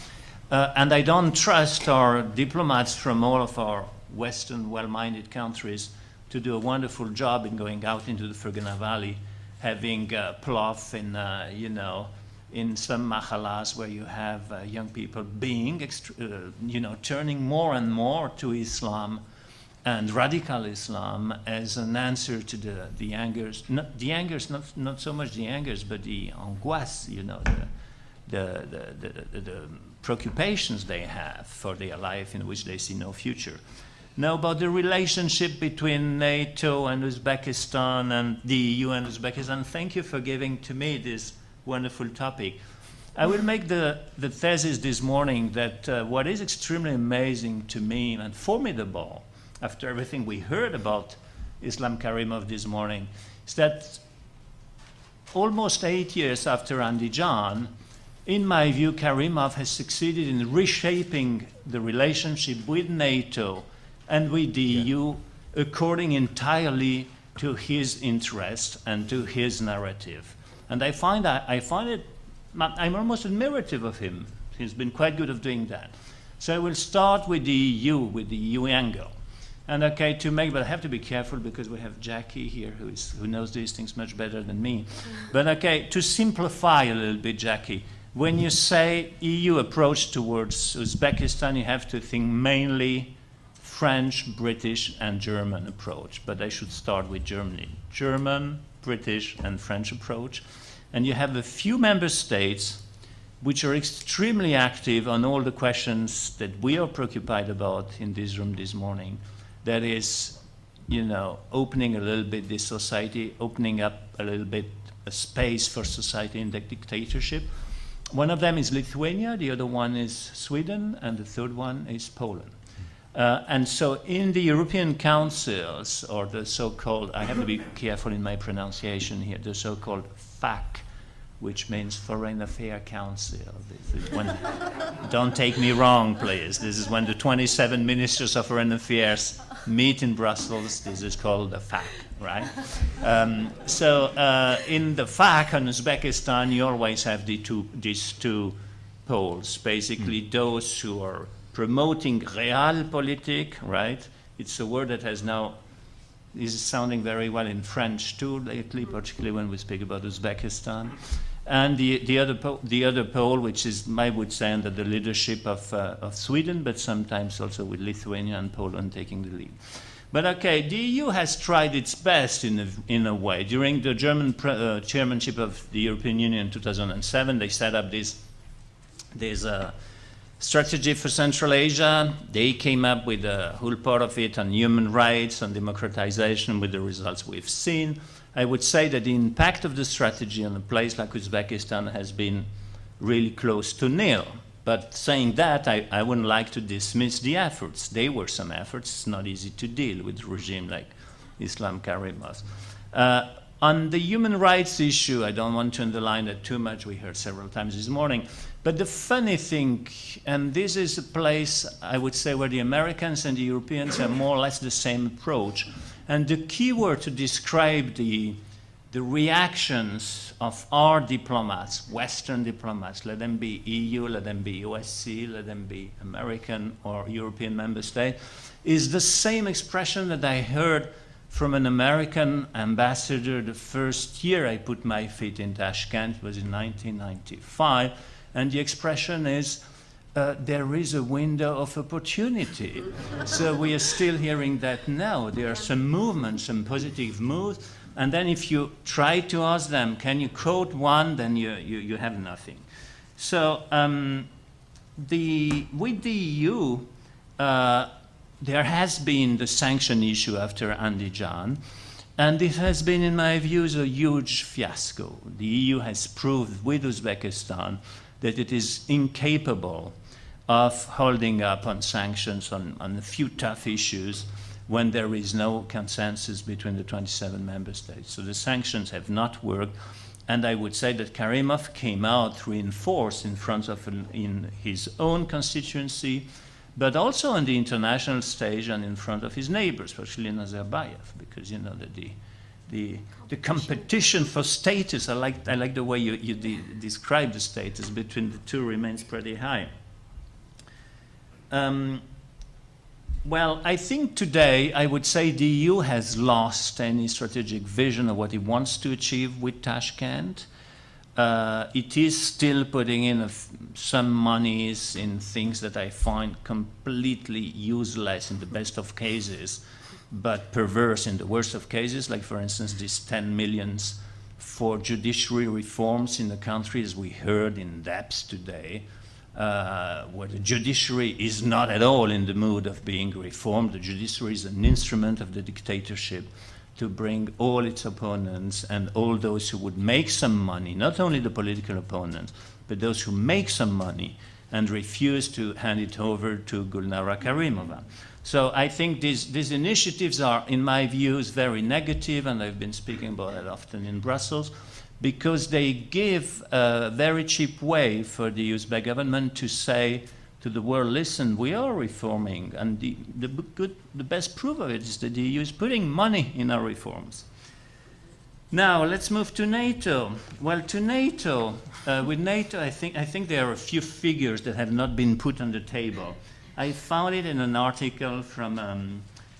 And I don't trust our diplomats from all of our Western, well-minded countries to do a wonderful job in going out into the Fergana Valley, having plov in, you know, in some mahalas where you have young people being, you know, turning more and more to Islam and radical Islam as an answer to the angers, not so much the angers, but the angoisse, you know, the preoccupations they have for their life in which they see no future. Now, about the relationship between NATO and Uzbekistan and the EU and Uzbekistan, thank you for giving to me this wonderful topic. I will make the thesis this morning that what is extremely amazing to me and formidable after everything we heard about Islam Karimov this morning is that almost 8 years after Andijan, in my view, Karimov has succeeded in reshaping the relationship with NATO and with the EU according entirely to his interest and to his narrative. And I find it, I'm almost admirative of him. He's been quite good at doing that. So I will start with the EU angle. And okay, but I have to be careful because we have Jackie here who knows these things much better than me. But okay, to simplify a little bit, Jackie, when you say EU approach towards Uzbekistan, you have to think mainly French, British, and German approach. But I should start with Germany. German, British, and French approach. And you have a few member states which are extremely active on all the questions that we are preoccupied about in this room this morning. That is, you know, opening a little bit this society, opening up a little bit a space for society in the dictatorship. One of them is Lithuania, the other one is Sweden, and the third one is Poland. And so in the European councils, or the so-called, I have to be careful in my pronunciation here, the so-called FAC, which means Foreign Affairs Council. This is when, don't take me wrong, please. This is when the 27 ministers of foreign affairs meet in Brussels. This is called the FAC, right? In the FAC on Uzbekistan, you always have these two poles, basically those who are promoting realpolitik, right? It's a word that has now is sounding very well in French too lately, particularly when we speak about Uzbekistan. And the other pole, which is, I would say, under the leadership of Sweden, but sometimes also with Lithuania and Poland taking the lead. But okay, the EU has tried its best in a way. During the German chairmanship of the European Union in 2007, they set up this strategy for Central Asia. They came up with a whole part of it on human rights, on democratization, with the results we've seen. I would say that the impact of the strategy on a place like Uzbekistan has been really close to nil. But saying that, I wouldn't like to dismiss the efforts. There were some efforts. It's not easy to deal with a regime like Islam Karimov. On the human rights issue, I don't want to underline that too much. We heard several times this morning. But the funny thing, and this is a place, I would say, where the Americans and the Europeans have more or less the same approach. And the key word to describe the reactions of our diplomats, Western diplomats, let them be EU, let them be USC, let them be American or European member state, is the same expression that I heard from an American ambassador the first year I put my feet in Tashkent, was in 1995, and the expression is, there is a window of opportunity. So we are still hearing that now. There are some movements, some positive moves, and then if you try to ask them, can you quote one, then you have nothing. So with the EU, there has been the sanction issue after Andijan, and it has been, in my views, a huge fiasco. The EU has proved with Uzbekistan that it is incapable of holding up on sanctions on a few tough issues when there is no consensus between the 27 member states. So the sanctions have not worked, and I would say that Karimov came out reinforced in front of in his own constituency, but also on the international stage and in front of his neighbors, especially in Nazarbayev, because you know that the competition for status, I like the way you describe the status between the two remains pretty high. Well, I think today I would say the EU has lost any strategic vision of what it wants to achieve with Tashkent. It is still putting in some monies in things that I find completely useless in the best of cases, but perverse in the worst of cases, like for instance these 10 millions for judiciary reforms in the country, as we heard in depth today, where the judiciary is not at all in the mood of being reformed. The judiciary is an instrument of the dictatorship to bring all its opponents and all those who would make some money, not only the political opponents, but those who make some money and refuse to hand it over to Gulnara Karimova. So I think these initiatives are, in my views, very negative, and I've been speaking about it often in Brussels, because they give a very cheap way for the Uzbek government to say to the world, listen, we are reforming, and the best proof of it is that the EU is putting money in our reforms. Now, let's move to NATO. Well, to NATO, with NATO, I think there are a few figures that have not been put on the table. I found it in an article from,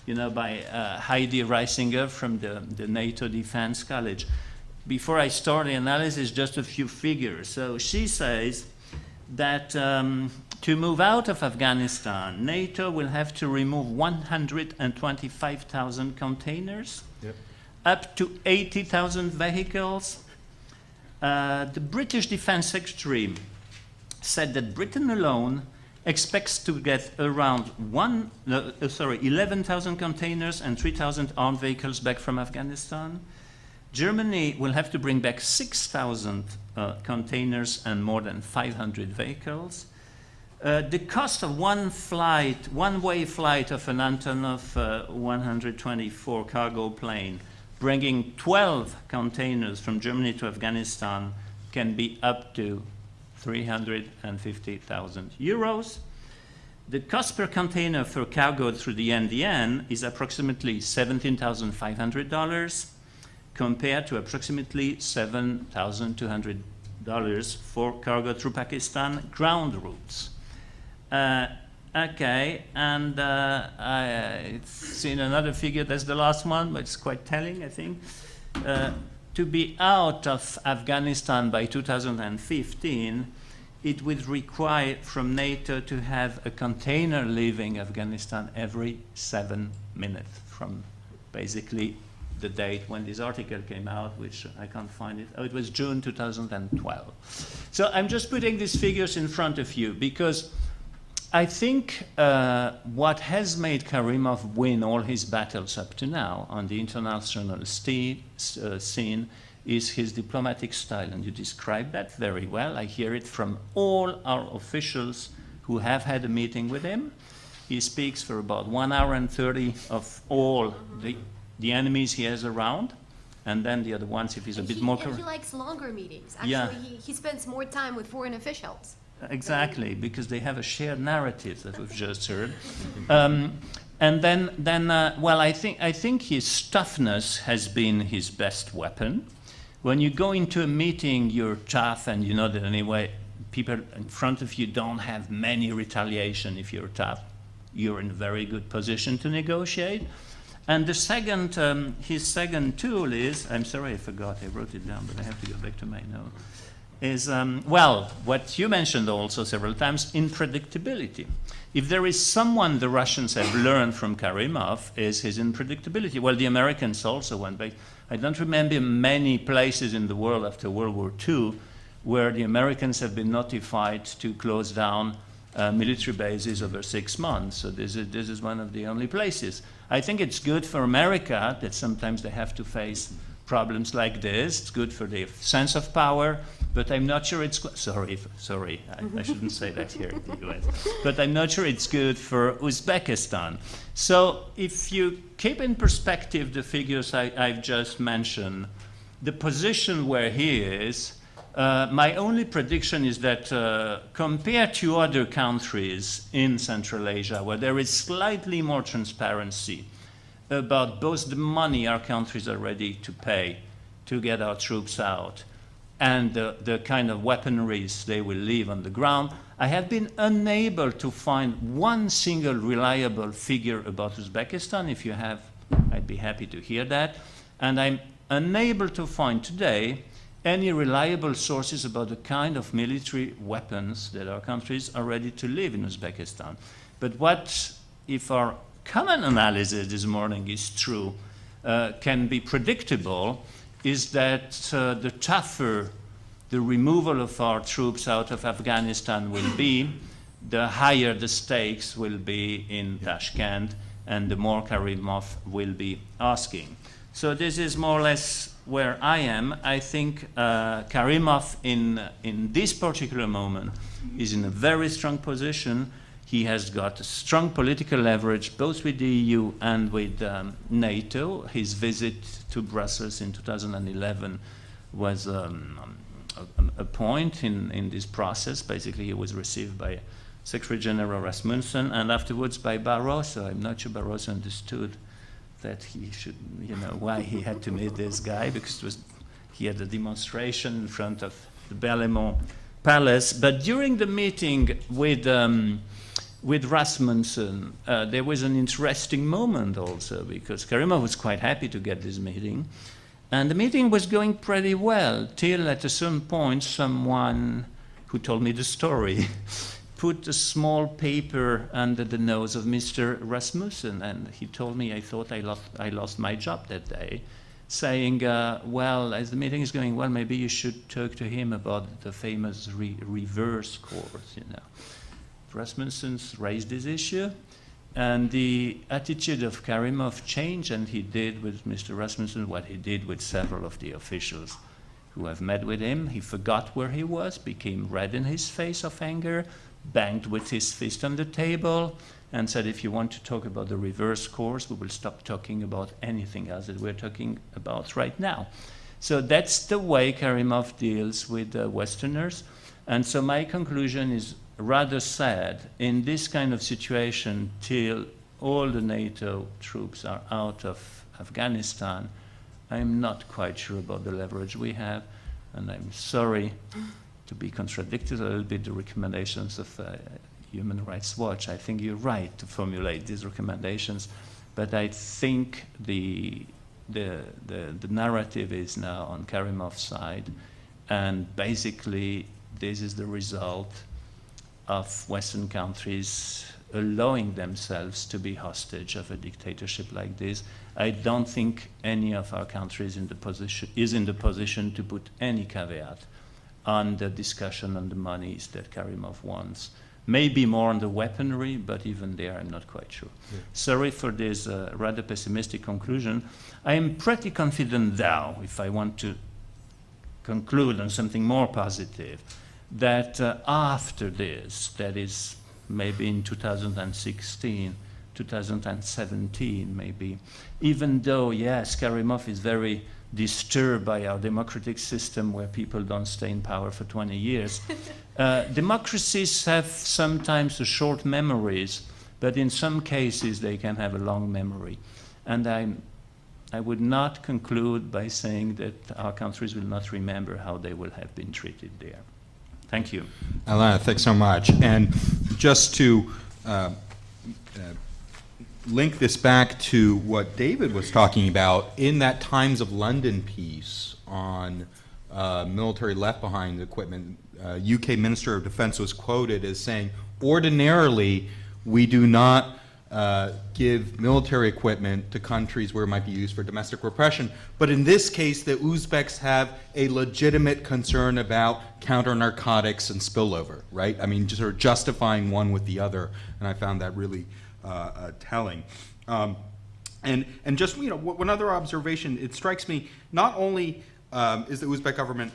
by Heidi Reisinger from the NATO Defense College. before I start the analysis, just a few figures. So she says that to move out of Afghanistan, NATO will have to remove 125,000 containers, up to 80,000 vehicles. The British Defense Secretary said that Britain alone expects to get around 11,000 containers and 3,000 armed vehicles back from Afghanistan. Germany will have to bring back 6,000 containers and more than 500 vehicles. The cost of one-way flight of an Antonov 124 cargo plane, bringing 12 containers from Germany to Afghanistan, can be up to 350,000 euros. The cost per container for cargo through the NDN is approximately $17,500 compared to approximately $7,200 for cargo through Pakistan ground routes. Okay, and I've seen another figure, that's the last one, but it's quite telling, I think. To be out of Afghanistan by 2015, it would require from NATO to have a container leaving Afghanistan every 7 minutes from basically the date when this article came out, which I can't find it. Oh, it was June 2012. So I'm just putting these figures in front of you because I think what has made Karimov win all his battles up to now on the international scene is his diplomatic style, and you describe that very well. I hear it from all our officials who have had a meeting with him. He speaks for about 1 hour and 30 of all the enemies he has around, and then the other ones if he's a bit more... And he likes longer meetings. Actually, Yeah. he spends more time with foreign officials. Exactly, because they have a shared narrative that we've just heard. And then well, I think his toughness has been his best weapon. When you go into a meeting, you're tough, and you know that anyway, people in front of you don't have many retaliation. If you're tough, you're in a very good position to negotiate. And the second, his second tool is, I'm sorry, I forgot, I wrote it down, but I have to go back to my note, is, well, what you mentioned also several times, unpredictability. If there is someone the Russians have learned from Karimov, is his unpredictability. Well, the Americans also went back. I don't remember many places in the world after World War II where the Americans have been notified to close down military bases over 6 months. So this is one of the only places. I think it's good for America that sometimes they have to face problems like this. It's good for their sense of power, but I'm not sure it's... Sorry, I shouldn't say that here in the US. But I'm not sure it's good for Uzbekistan. So if you keep in perspective the figures I've just mentioned, the position where he is, my only prediction is that compared to other countries in Central Asia, where there is slightly more transparency about both the money our countries are ready to pay to get our troops out and the kind of weaponries they will leave on the ground, I have been unable to find one single reliable figure about Uzbekistan. If you have, I'd be happy to hear that. And I'm unable to find today any reliable sources about the kind of military weapons that our countries are ready to leave in Uzbekistan. But what, if our common analysis this morning is true, can be predictable, is that the tougher the removal of our troops out of Afghanistan will be, the higher the stakes will be in Tashkent, and the more Karimov will be asking. So this is more or less where I am. I think Karimov in this particular moment is in a very strong position. He has got a strong political leverage both with the EU and with NATO. His visit to Brussels in 2011 was a point in this process. Basically, he was received by Secretary General Rasmussen and afterwards by Barroso. I'm not sure Barroso understood that he should, why he had to meet this guy, because he had a demonstration in front of the Berlaymont Palace. But during the meeting with Rasmussen, there was an interesting moment also, because Karimov was quite happy to get this meeting. And the meeting was going pretty well, till at a certain point someone who told me the story put a small paper under the nose of Mr. Rasmussen, and he told me, I thought I lost my job that day, saying, well, as the meeting is going well, maybe you should talk to him about the famous reverse course, you know. Rasmussen's raised this issue, and the attitude of Karimov changed, and he did with Mr. Rasmussen what he did with several of the officials who have met with him. He forgot where he was, became red in his face of anger, banged with his fist on the table, and said, if you want to talk about the reverse course, we will stop talking about anything else that we're talking about right now. So that's the way Karimov deals with Westerners. And so my conclusion is rather sad. In this kind of situation, till all the NATO troops are out of Afghanistan, I'm not quite sure about the leverage we have, and I'm sorry to be contradicted a little bit, the recommendations of Human Rights Watch. I think you're right to formulate these recommendations, but I think the narrative is now on Karimov's side, and basically this is the result of Western countries allowing themselves to be hostage of a dictatorship like this. I don't think any of our countries is in the position to put any caveat on the discussion on the monies that Karimov wants. Maybe more on the weaponry, but even there I'm not quite sure. Yeah. Sorry for this rather pessimistic conclusion. I am pretty confident now, if I want to conclude on something more positive, that after this, that is maybe in 2016, 2017 maybe, even though, yes, Karimov is very disturbed by our democratic system where people don't stay in power for 20 years. Democracies have sometimes short memories, but in some cases they can have a long memory. And I would not conclude by saying that our countries will not remember how they will have been treated there. Thank you. Alana, thanks so much. And just to link this back to what David was talking about, in that Times of London piece on military left-behind equipment, UK Minister of Defense was quoted as saying, ordinarily, we do not give military equipment to countries where it might be used for domestic repression. But in this case, the Uzbeks have a legitimate concern about counter-narcotics and spillover, right? I mean, just sort of justifying one with the other, and I found that really telling. And just, you know, one other observation, it strikes me, not only is the Uzbek government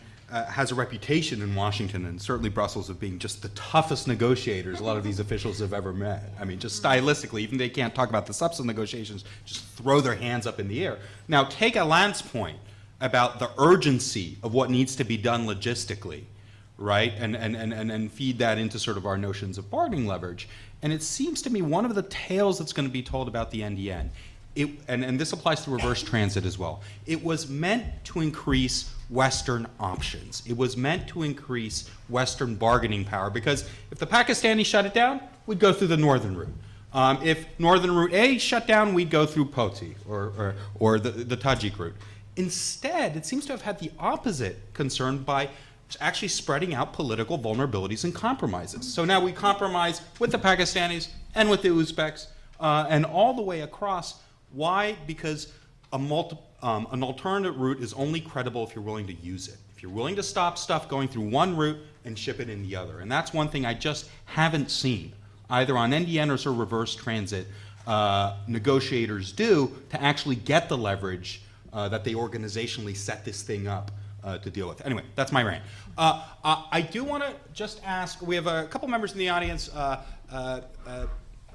has a reputation in Washington and certainly Brussels of being just the toughest negotiators a lot of these officials have ever met. I mean, just stylistically, even they can't talk about the substance negotiations, just throw their hands up in the air. Now, take Alain's point about the urgency of what needs to be done logistically, right? And feed that into sort of our notions of bargaining leverage. And it seems to me one of the tales that's going to be told about the NDN, and this applies to reverse transit as well, it was meant to increase Western options. It was meant to increase Western bargaining power, because if the Pakistanis shut it down, we'd go through the northern route. If northern route A shut down, we'd go through Poti or the Tajik route. Instead, it seems to have had the opposite concern by actually spreading out political vulnerabilities and compromises. So now we compromise with the Pakistanis and with the Uzbeks and all the way across. Why? Because an alternate route is only credible if you're willing to use it. If you're willing to stop stuff going through one route and ship it in the other. And that's one thing I just haven't seen, either on NDN or sort of reverse transit, negotiators do to actually get the leverage that they organizationally set this thing up to deal with. Anyway, that's my rant. I do want to just ask, we have a couple members in the audience.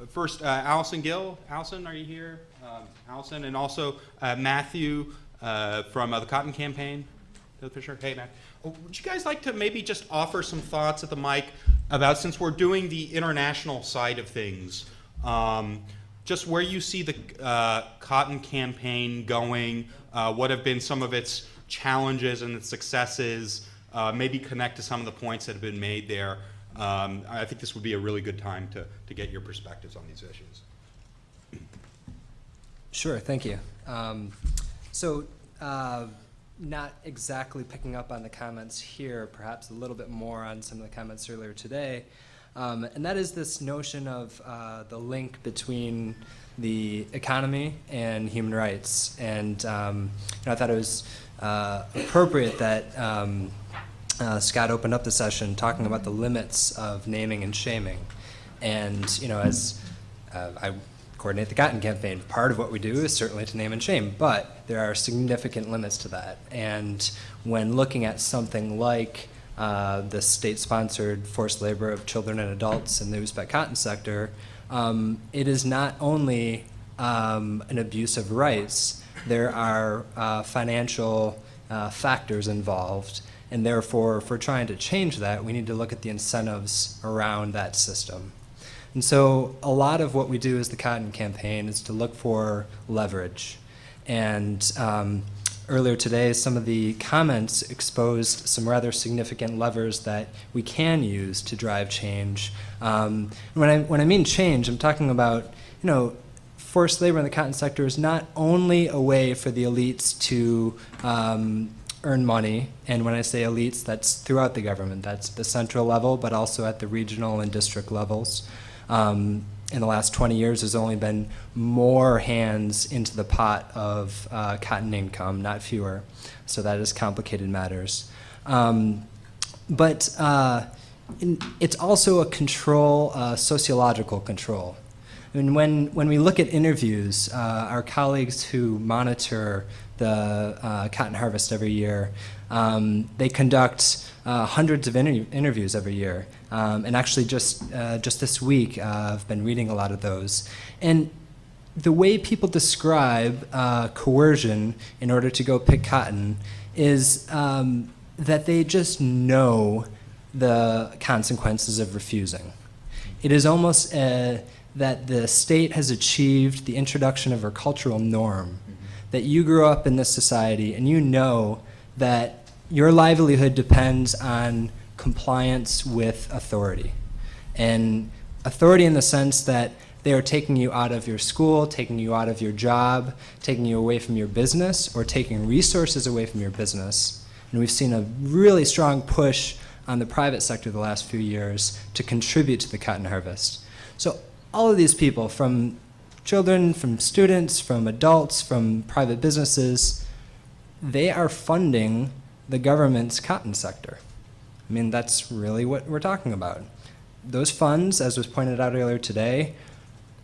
First, Allison Gill. Allison, are you here? Allison, and also Matthew from the Cotton Campaign. Fisher. Hey, Matt. Would you guys like to maybe just offer some thoughts at the mic about, since we're doing the international side of things, just where you see the Cotton Campaign going, what have been some of its challenges and its successes, maybe connect to some of the points that have been made there. I think this would be a really good time to get your perspectives on these issues. Sure, thank you. not exactly picking up on the comments here, perhaps a little bit more on some of the comments earlier today, and that is this notion of the link between the economy and human rights. And I thought it was appropriate that Scott opened up the session talking about the limits of naming and shaming. And as I coordinate the Cotton Campaign, part of what we do is certainly to name and shame, but there are significant limits to that. And when looking at something like the state-sponsored forced labor of children and adults in the Uzbek cotton sector, it is not only an abuse of rights, there are financial factors involved, and therefore, if we're trying to change that, we need to look at the incentives around that system. And so a lot of what we do as the Cotton Campaign is to look for leverage. And earlier today, some of the comments exposed some rather significant levers that we can use to drive change. When I mean change, I'm talking about, forced labor in the cotton sector is not only a way for the elites to earn money, and when I say elites, that's throughout the government. That's the central level, but also at the regional and district levels. In the last 20 years, there's only been more hands into the pot of cotton income, not fewer. So that has complicated matters. But it's also a control, sociological control. I mean, when we look at interviews, our colleagues who monitor the cotton harvest every year, they conduct hundreds of interviews every year. And actually just this week, I've been reading a lot of those. And the way people describe coercion in order to go pick cotton is that they just know the consequences of refusing. It is almost that the state has achieved the introduction of a cultural norm, that you grew up in this society and you know that your livelihood depends on compliance with authority. And authority in the sense that they are taking you out of your school, taking you out of your job, taking you away from your business, or taking resources away from your business. And we've seen a really strong push on the private sector the last few years to contribute to the cotton harvest. So all of these people, from children, from students, from adults, from private businesses, they are funding the government's cotton sector. I mean, that's really what we're talking about. Those funds, as was pointed out earlier today,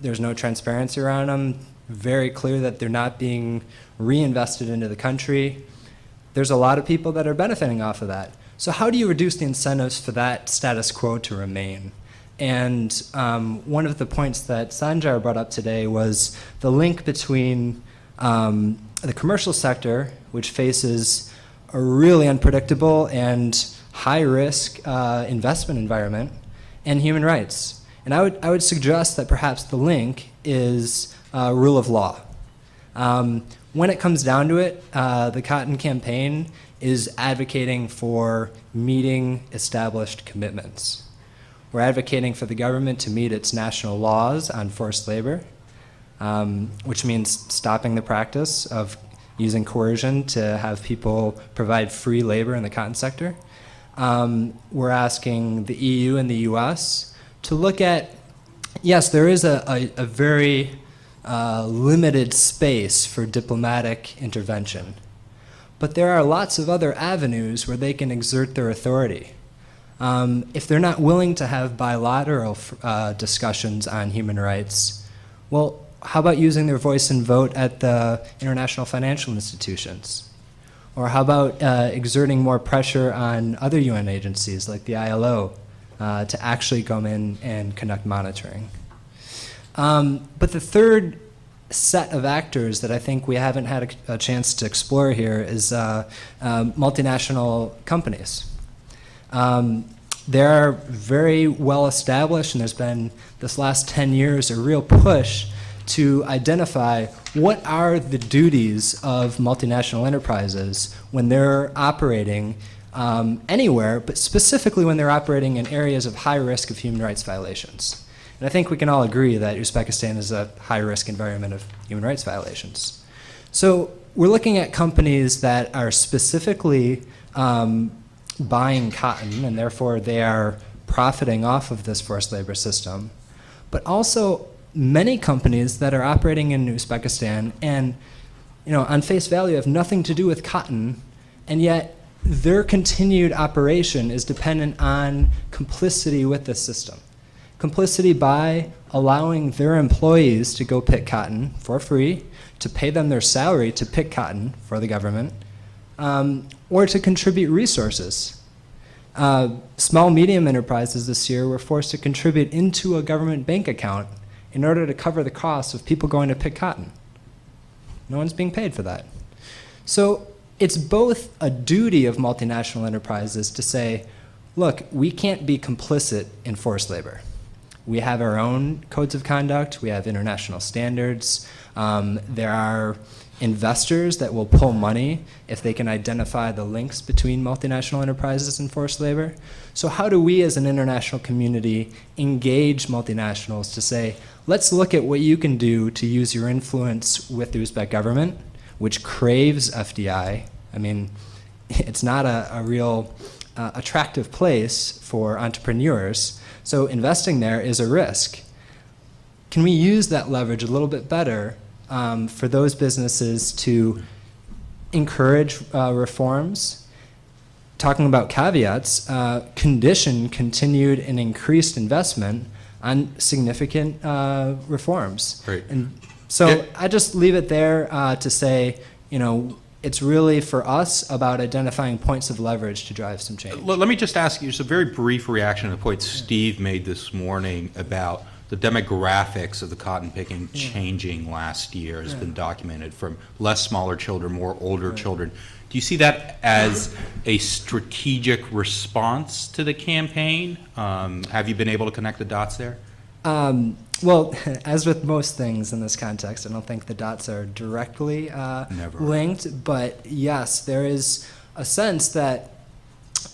there's no transparency around them, very clear that they're not being reinvested into the country. There's a lot of people that are benefiting off of that. So how do you reduce the incentives for that status quo to remain? And one of the points that Sanjar brought up today was the link between the commercial sector, which faces a really unpredictable and high-risk investment environment, and human rights. And I would suggest that perhaps the link is rule of law. When it comes down to it, the Cotton Campaign is advocating for meeting established commitments. We're advocating for the government to meet its national laws on forced labor, which means stopping the practice of using coercion to have people provide free labor in the cotton sector. We're asking the EU and the US to look at, yes, there is a very limited space for diplomatic intervention, but there are lots of other avenues where they can exert their authority. If they're not willing to have bilateral discussions on human rights, well, how about using their voice and vote at the international financial institutions? Or how about exerting more pressure on other UN agencies like the ILO to actually come in and conduct monitoring? But the third set of actors that I think we haven't had a chance to explore here is multinational companies. They are very well established, and there's been, this last 10 years, a real push to identify what are the duties of multinational enterprises when they're operating anywhere, but specifically when they're operating in areas of high risk of human rights violations. And I think we can all agree that Uzbekistan is a high risk environment of human rights violations. So we're looking at companies that are specifically buying cotton, and therefore they are profiting off of this forced labor system, but also many companies that are operating in Uzbekistan and, on face value have nothing to do with cotton, and yet their continued operation is dependent on complicity with the system. Complicity by allowing their employees to go pick cotton for free, to pay them their salary to pick cotton for the government, or to contribute resources. Small, medium enterprises this year were forced to contribute into a government bank account in order to cover the costs of people going to pick cotton. No one's being paid for that. So it's both a duty of multinational enterprises to say, look, we can't be complicit in forced labor. We have our own codes of conduct. We have international standards. There are investors that will pull money if they can identify the links between multinational enterprises and forced labor. So how do we as an international community engage multinationals to say, let's look at what you can do to use your influence with the Uzbek government, which craves FDI. I mean, it's not a real attractive place for entrepreneurs. So investing there is a risk. Can we use that leverage a little bit better for those businesses to encourage reforms? Talking about caveats, condition continued and increased investment on significant reforms. Great. And so I just leave it there to say, it's really for us about identifying points of leverage to drive some change. Let me just ask you just a very brief reaction to the point Steve made this morning about the demographics of the cotton picking changing last year has been documented from less smaller children, more older children. Do you see that as a strategic response to the campaign? Have you been able to connect the dots there? Well, as with most things in this context, I don't think the dots are directly linked, but yes, there is a sense that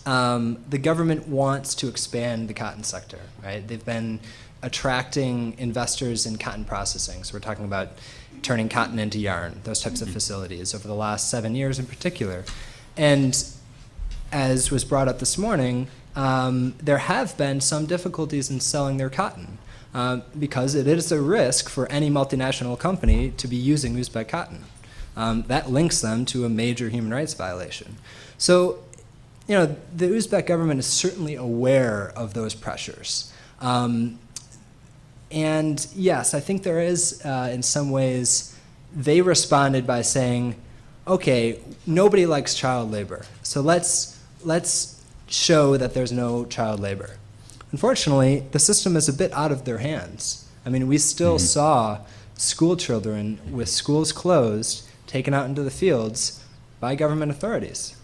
the government wants to expand the cotton sector, right? They've been attracting investors in cotton processing. So we're talking about turning cotton into yarn, those types of facilities over the last 7 years in particular. And as was brought up this morning, there have been some difficulties in selling their cotton because it is a risk for any multinational company to be using Uzbek cotton. That links them to a major human rights violation. So, the Uzbek government is certainly aware of those pressures. And yes, I think there is, in some ways, they responded by saying, okay, nobody likes child labor, so let's show that there's no child labor. Unfortunately, the system is a bit out of their hands. I mean, we still saw school children with schools closed taken out into the fields by government authorities.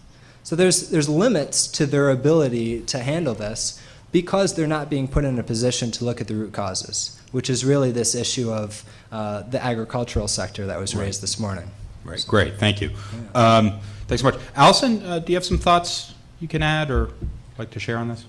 So there's limits to their ability to handle this because they're not being put in a position to look at the root causes, which is really this issue of the agricultural sector that was raised this morning. Right. Great. Thank you. Thanks so much. Allison, do you have some thoughts you can add or like to share on this?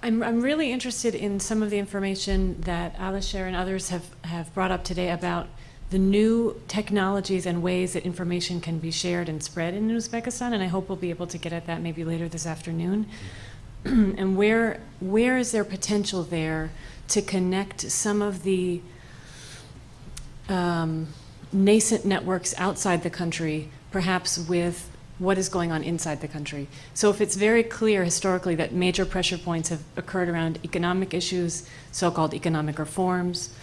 I'm really interested in some of the information that Alisher and others have brought up today about the new technologies and ways that information can be shared and spread in Uzbekistan, and I hope we'll be able to get at that maybe later this afternoon. And where is there potential there to connect some of the nascent networks outside the country, perhaps with what is going on inside the country? So if it's very clear historically that major pressure points have occurred around economic issues, so-called economic reforms,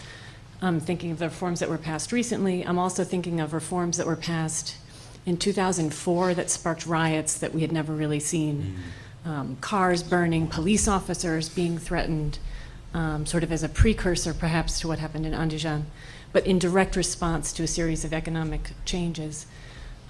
I'm thinking of the reforms that were passed recently. I'm also thinking of reforms that were passed in 2004 that sparked riots that we had never really seen. Cars burning, police officers being threatened, sort of as a precursor perhaps to what happened in Andijan, but in direct response to a series of economic changes.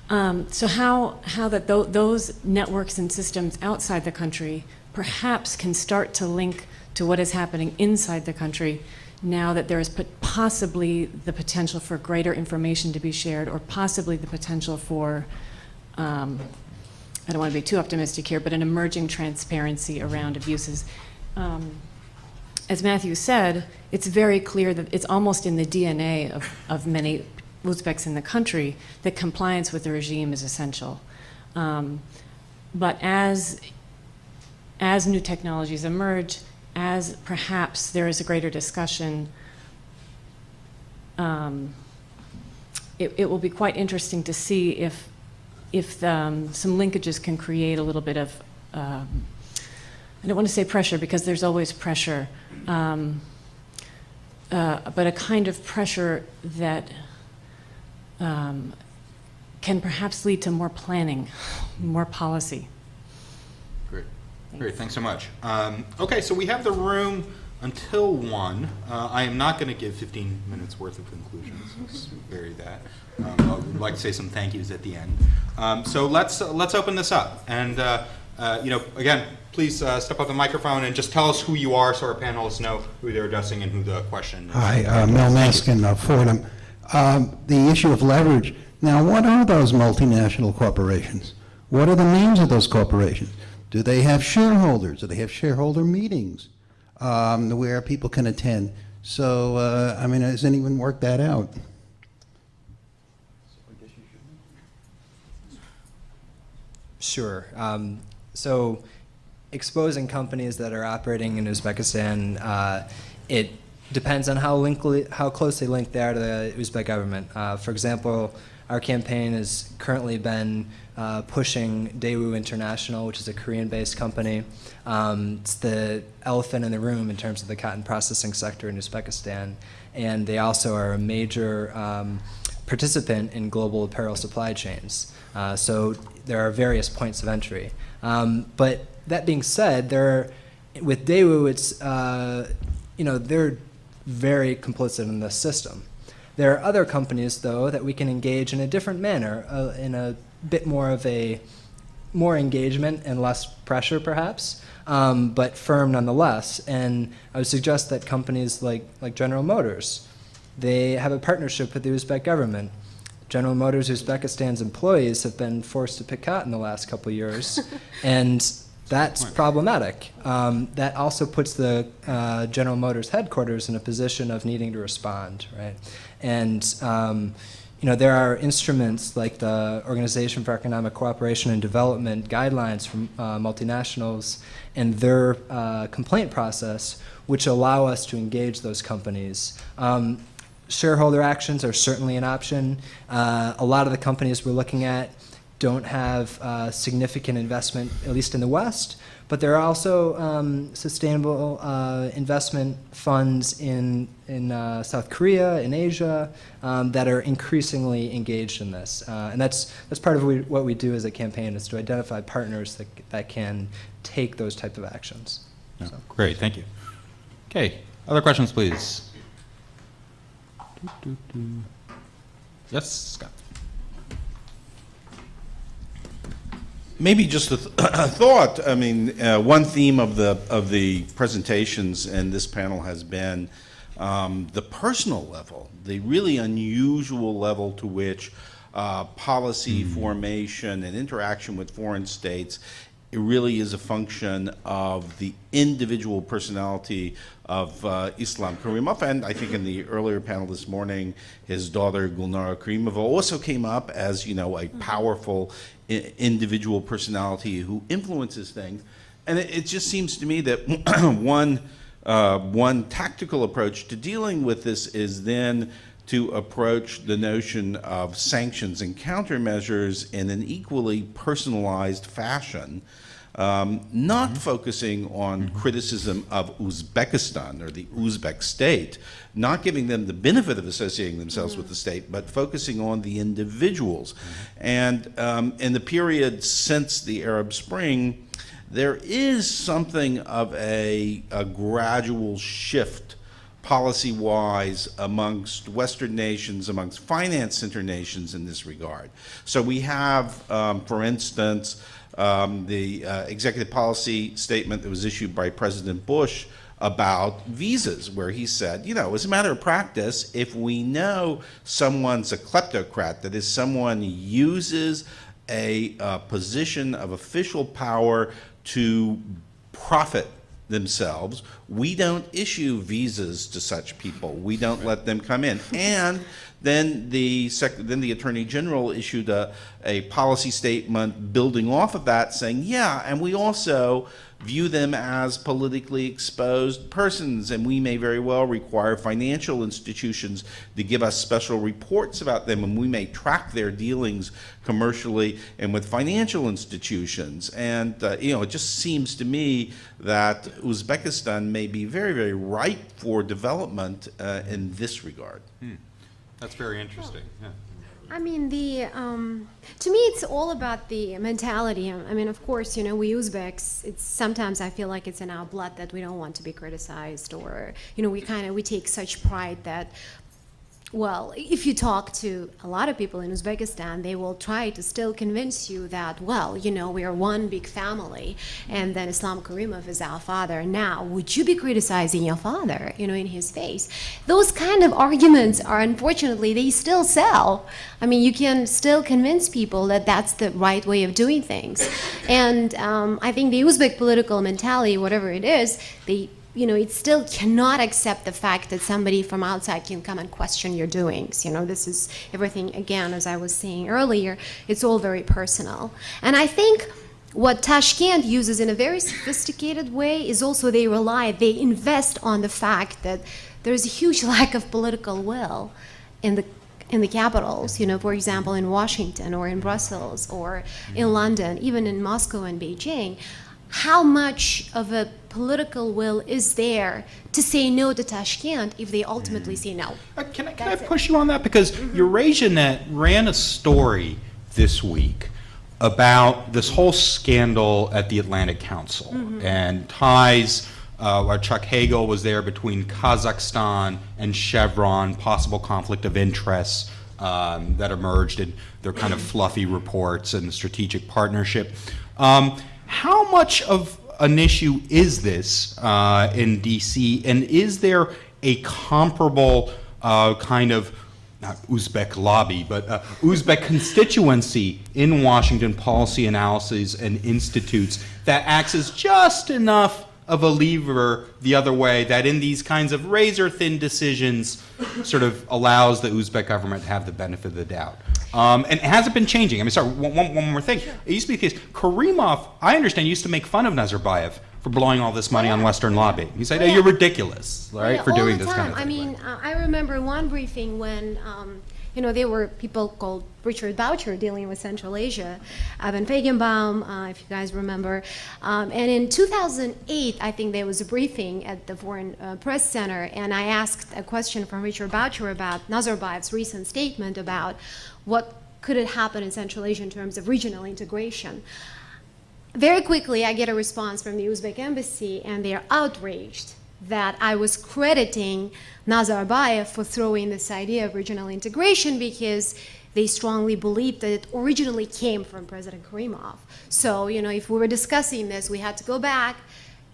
So how that those networks and systems outside the country perhaps can start to link to what is happening inside the country now that there is possibly the potential for greater information to be shared, or possibly the potential for, I don't want to be too optimistic here, but an emerging transparency around abuses. as Matthew said, it's very clear that it's almost in the DNA of many Uzbeks in the country that compliance with the regime is essential. But as new technologies emerge, as perhaps there is a greater discussion, it will be quite interesting to see if some linkages can create a little bit of, I don't want to say pressure because there's always pressure, but a kind of pressure that can perhaps lead to more planning, more policy. Great. Great, thanks so much. Okay, so we have the room until 1. I am not going to give 15 minutes worth of conclusions. Let's bury that. I would like to say some thank yous at the end. So let's open this up. And again, please step up the microphone and just tell us who you are so our panelists know who they're addressing and who the question is. Hi, Mel Maskin, Fordham. The issue of leverage. Now, what are those multinational corporations? What are the names of those corporations? Do they have shareholders? Do they have shareholder meetings where people can attend? So, has anyone worked that out? Sure. So exposing companies that are operating in Uzbekistan, it depends on how closely linked they are to the Uzbek government. For example, our campaign has currently been pushing Daewoo International, which is a Korean-based company. It's the elephant in the room in terms of the cotton processing sector in Uzbekistan, and they also are a major participant in global apparel supply chains. So there are various points of entry. But that being said, with Daewoo, it's they're very complicit in this system. There are other companies, though, that we can engage in a different manner, in a bit more of more engagement and less pressure, perhaps, but firm nonetheless. And I would suggest that companies like General Motors, they have a partnership with the Uzbek government. General Motors Uzbekistan's employees have been forced to pick cotton the last couple of years, and that's problematic. That also puts the General Motors headquarters in a position of needing to respond, right? And there are instruments like the Organization for Economic Cooperation and Development guidelines from multinationals and their complaint process, which allow us to engage those companies. Shareholder actions are certainly an option. A lot of the companies we're looking at don't have significant investment, at least in the West, but there are also sustainable investment funds in South Korea, in Asia, that are increasingly engaged in this. And that's part of what we do as a campaign, is to identify partners that can take those type of actions. Yeah, so. Great, thank you. Okay, other questions, please. Yes, Scott. Maybe just a thought. I mean, one theme of the presentations and this panel has been the personal level, the really unusual level to which policy formation and interaction with foreign states, it really is a function of the individual personality of Islam Karimov. And I think in the earlier panel this morning, his daughter Gulnara Karimova also came up as, a powerful individual personality who influences things. And it just seems to me that one tactical approach to dealing with this is then to approach the notion of sanctions and countermeasures in an equally personalized fashion, not focusing on criticism of Uzbekistan or the Uzbek state, not giving them the benefit of associating themselves with the state, but focusing on the individuals. And in the period since the Arab Spring, there is something of a gradual shift policy-wise amongst Western nations, amongst finance center nations in this regard. So we have, for instance, the executive policy statement that was issued by President Bush about visas, where he said, as a matter of practice, if we know someone's a kleptocrat, that is, someone uses a position of official power to profit themselves. We don't issue visas to such people. We don't let them come in. And then the Attorney General issued a policy statement building off of that, saying, yeah, and we also view them as politically exposed persons, and we may very well require financial institutions to give us special reports about them, and we may track their dealings commercially and with financial institutions. And it just seems to me that Uzbekistan may be very, very ripe for development in this regard. That's very interesting. Yeah. I mean, to me, it's all about the mentality. I mean, of course, we Uzbeks, sometimes I feel like it's in our blood that we don't want to be criticized, or, we take such pride that, well, if you talk to a lot of people in Uzbekistan, they will try to still convince you that, well, we are one big family, and then Islam Karimov is our father. Now, would you be criticizing your father, in his face? Those kind of arguments are, unfortunately, they still sell. I mean, you can still convince people that that's the right way of doing things. And I think the Uzbek political mentality, whatever it is, it still cannot accept the fact that somebody from outside can come and question your doings. This is everything, again, as I was saying earlier, it's all very personal. And I think what Tashkent uses in a very sophisticated way is also they invest on the fact that there's a huge lack of political will in the capitals, for example, in Washington or in Brussels or in London, even in Moscow and Beijing. How much of a political will is there to say no to Tashkent if they ultimately say no? Can I push you on that? Because Eurasianet ran a story this week about this whole scandal at the Atlantic Council and ties, Chuck Hagel was there, between Kazakhstan and Chevron, possible conflict of interests that emerged in their kind of fluffy reports and the strategic partnership. How much of an issue is this in D.C., and is there a comparable kind of, not Uzbek lobby, but Uzbek constituency in Washington, policy analyses and institutes, that acts as just enough of a lever the other way, that in these kinds of razor-thin decisions sort of allows the Uzbek government to have the benefit of the doubt? And has it been changing? I mean, sorry, one more thing. Sure. It used to be the case, Karimov, I understand, used to make fun of Nazarbayev for blowing all this money on Western lobby. He said, you're ridiculous, right, for doing this kind of thing. I mean, I remember one briefing when, there were people called Richard Boucher dealing with Central Asia, Ivan Feigenbaum, if you guys remember. And in 2008, I think there was a briefing at the Foreign Press Center, and I asked a question from Richard Boucher about Nazarbayev's recent statement about what could it happen in Central Asia in terms of regional integration. Very quickly, I get a response from the Uzbek embassy, and they are outraged that I was crediting Nazarbayev for throwing this idea of regional integration because they strongly believed that it originally came from President Karimov. So, if we were discussing this, we had to go back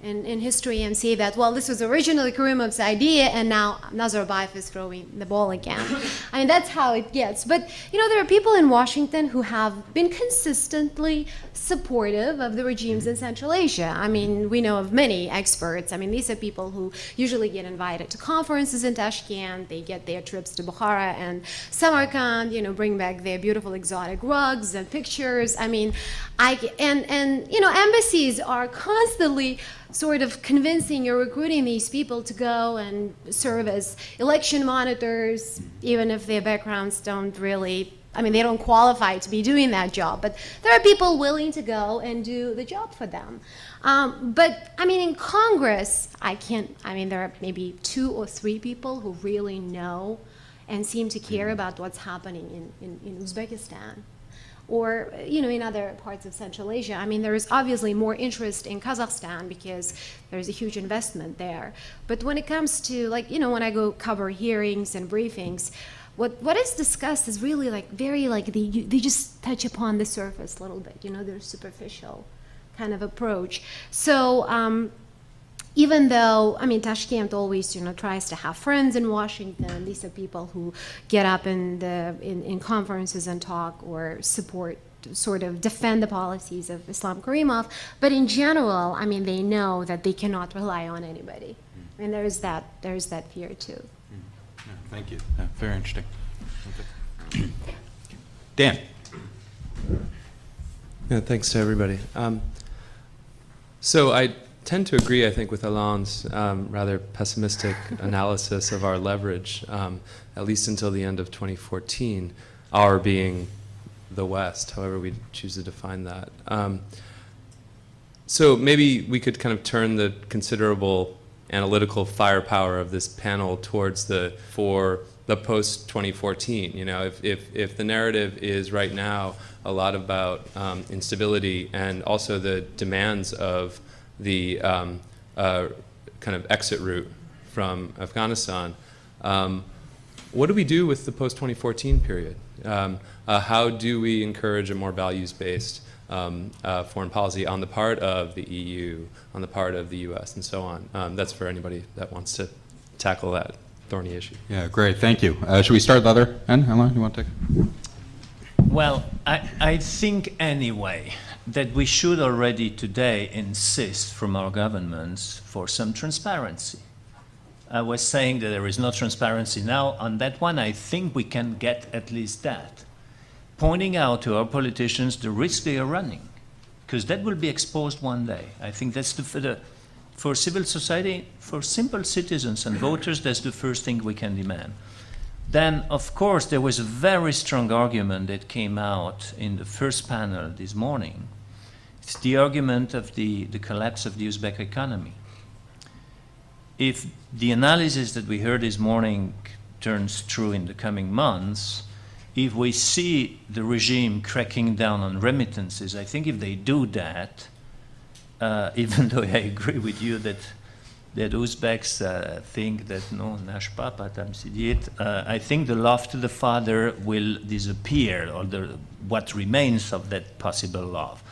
in history and say that, well, this was originally Karimov's idea, and now Nazarbayev is throwing the ball again. I mean, that's how it gets. But, there are people in Washington who have been consistently supportive of the regimes in Central Asia. I mean, we know of many experts. I mean, these are people who usually get invited to conferences in Tashkent. They get their trips to Bukhara and Samarkand, bring back their beautiful exotic rugs and pictures. I mean, embassies are constantly sort of convincing or recruiting these people to go and serve as election monitors, even if their backgrounds don't really, they don't qualify to be doing that job. But there are people willing to go and do the job for them. But, in Congress, there are maybe 2 or 3 people who really know and seem to care about what's happening in Uzbekistan. Or, in other parts of Central Asia. There is obviously more interest in Kazakhstan because there's a huge investment there. But when it comes to, when I go cover hearings and briefings, what is discussed is really they just touch upon the surface a little bit, their superficial kind of approach. So, even though, Tashkent always, tries to have friends in Washington. These are people who get up in conferences and talk or support sort of defend the policies of Islam Karimov, but in general, I mean, they know that they cannot rely on anybody. I mean, there's that fear too. Yeah, thank you. Very interesting. Okay. Dan. Yeah, thanks to everybody. So I tend to agree, I think, with Alain's rather pessimistic analysis of our leverage, at least until the end of 2014, our being the West, however we choose to define that. So maybe we could kind of turn the considerable analytical firepower of this panel towards for the post-2014. You know, if the narrative is right now a lot about instability and also the demands of the kind of exit route from Afghanistan, what do we do with the post-2014 period? How do we encourage a more values-based foreign policy on the part of the EU, on the part of the US, and so on? That's for anybody that wants to tackle that thorny issue. Yeah, great. Thank you. Should we start at the other end? Alain, you want to take it? Well, I think anyway that we should already today insist from our governments for some transparency. I was saying that there is no transparency now. On that one, I think we can get at least that. Pointing out to our politicians the risk they are running, because that will be exposed one day. I think that's for civil society, for simple citizens and voters, that's the first thing we can demand. Then, of course, there was a very strong argument that came out in the first panel this morning. It's the argument of the collapse of the Uzbek economy. If the analysis that we heard this morning turns true in the coming months, if we see the regime cracking down on remittances, I think if they do that, even though I agree with you that Uzbeks think that no, nash papa tam sidit, I think the love to the father will disappear, or what remains of that possible love.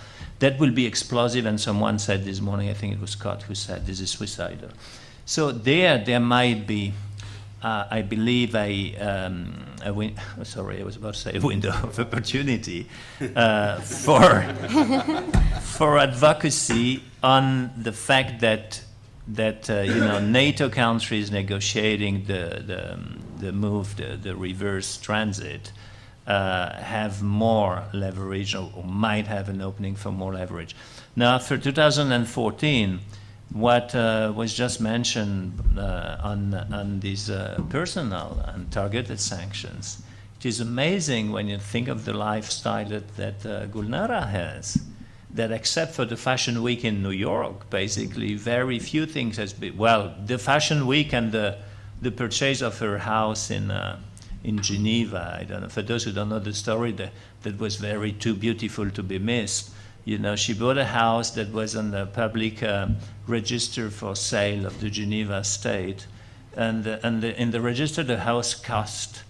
That will be explosive, and someone said this morning, I think it was Scott who said this is suicidal. So there might be, I believe, I was about to say a window of opportunity for advocacy on the fact that NATO countries negotiating the move, the reverse transit, have more leverage, or might have an opening for more leverage. Now, for 2014, what was just mentioned on these personal and targeted sanctions, it is amazing when you think of the lifestyle that Gulnara has, that except for the Fashion Week in New York, basically very few things has been, well, the Fashion Week and the purchase of her house in Geneva, I don't know, for those who don't know the story, that was very too beautiful to be missed. You know, she bought a house that was on the public register for sale of the Geneva state, and in the register the house cost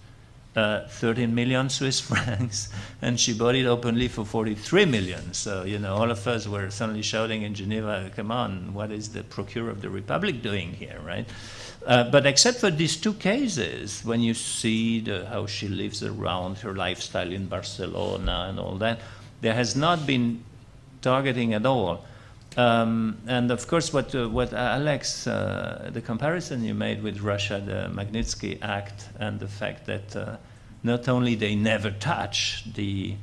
13 million Swiss francs, and she bought it openly for 43 million. So, you know, all of us were suddenly shouting in Geneva, come on, what is the Procurator of the Republic doing here, right? But except for these two cases, when you see how she lives around, her lifestyle in Barcelona and all that, there has not been targeting at all. And of course, what Alex, the comparison you made with Russia, the Magnitsky Act, and the fact that not only they never touch the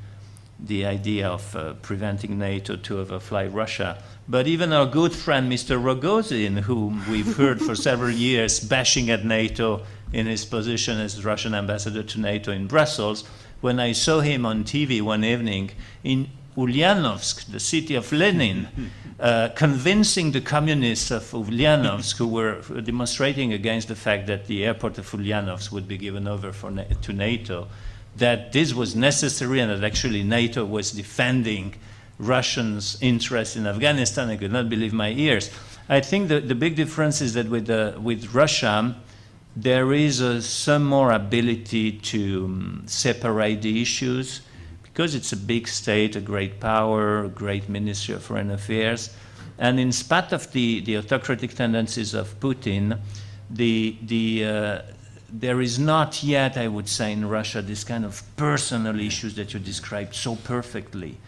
idea of preventing NATO to overfly Russia, but even our good friend Mr. Rogozin, whom we've heard for several years bashing at NATO in his position as Russian ambassador to NATO in Brussels, when I saw him on TV one evening in Ulyanovsk, the city of Lenin, convincing the communists of Ulyanovsk, who were demonstrating against the fact that the airport of Ulyanovsk would be given over to NATO, that this was necessary and that actually NATO was defending Russians' interests in Afghanistan. I could not believe my ears. I think the big difference is that with Russia, there is some more ability to separate the issues, because it's a big state, a great power, a great Ministry of Foreign Affairs. And in spite of the autocratic tendencies of Putin, the there is not yet, I would say, in Russia, this kind of personal issues that you described so perfectly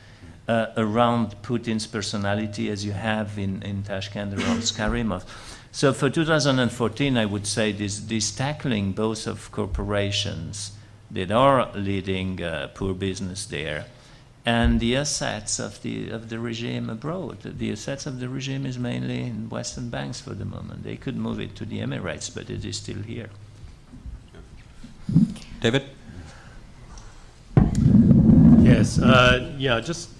around Putin's personality as you have in Tashkent around Karimov. So for 2014, I would say this tackling both of corporations that are leading poor business there and the assets of the regime abroad. The assets of the regime is mainly in Western banks for the moment. They could move it to the Emirates, but it is still here. David? Yes, yeah, just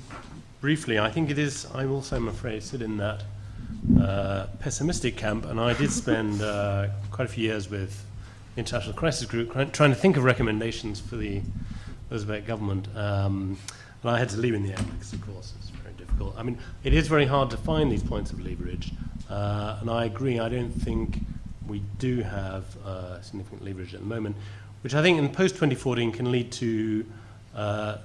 briefly, I think it is, I also, I'm afraid, sit in that pessimistic camp, and I did spend quite a few years with the International Crisis Group trying to think of recommendations for the Uzbek government. And I had to leave in the end because, of course, it's very difficult. I mean, it is very hard to find these points of leverage, and I agree, I don't think we do have significant leverage at the moment, which I think in post-2014 can lead to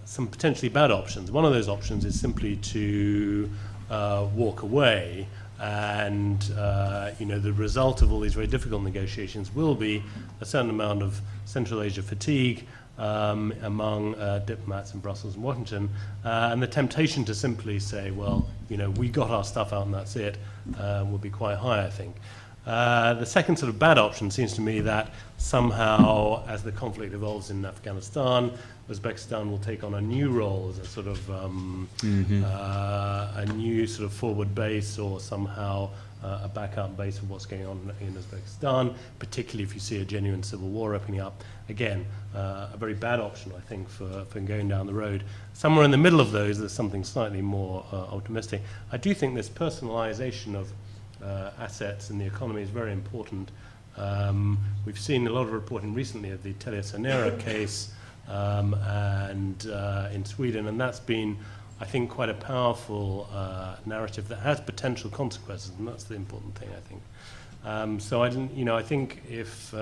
some potentially bad options. One of those options is simply to walk away, and the result of all these very difficult negotiations will be a certain amount of Central Asia fatigue among diplomats in Brussels and Washington, and the temptation to simply say, well, we got our stuff out and that's it, will be quite high, I think. The second sort of bad option seems to me that somehow, as the conflict evolves in Afghanistan, Uzbekistan will take on a new role as a sort of a new sort of forward base, or somehow a backup base of what's going on in Uzbekistan, particularly if you see a genuine civil war opening up. Again, a very bad option, I think, for going down the road. Somewhere in the middle of those, there's something slightly more optimistic. I do think this personalization of assets in the economy is very important. We've seen a lot of reporting recently of the Telia Sonera case and in Sweden, and that's been, I think, quite a powerful narrative that has potential consequences, and that's the important thing, I think. So I think if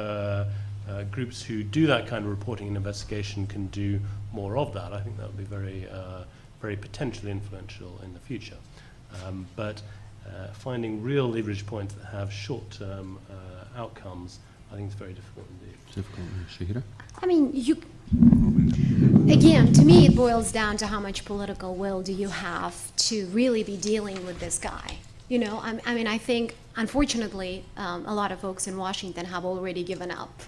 groups who do that kind of reporting and investigation can do more of that, I think that would be very, very potentially influential in the future. But finding real leverage points that have short-term outcomes, I think it's very difficult indeed. Difficult. Shahida? I mean, again, to me, it boils down to how much political will do you have to really be dealing with this guy. I think, unfortunately, a lot of folks in Washington have already given up.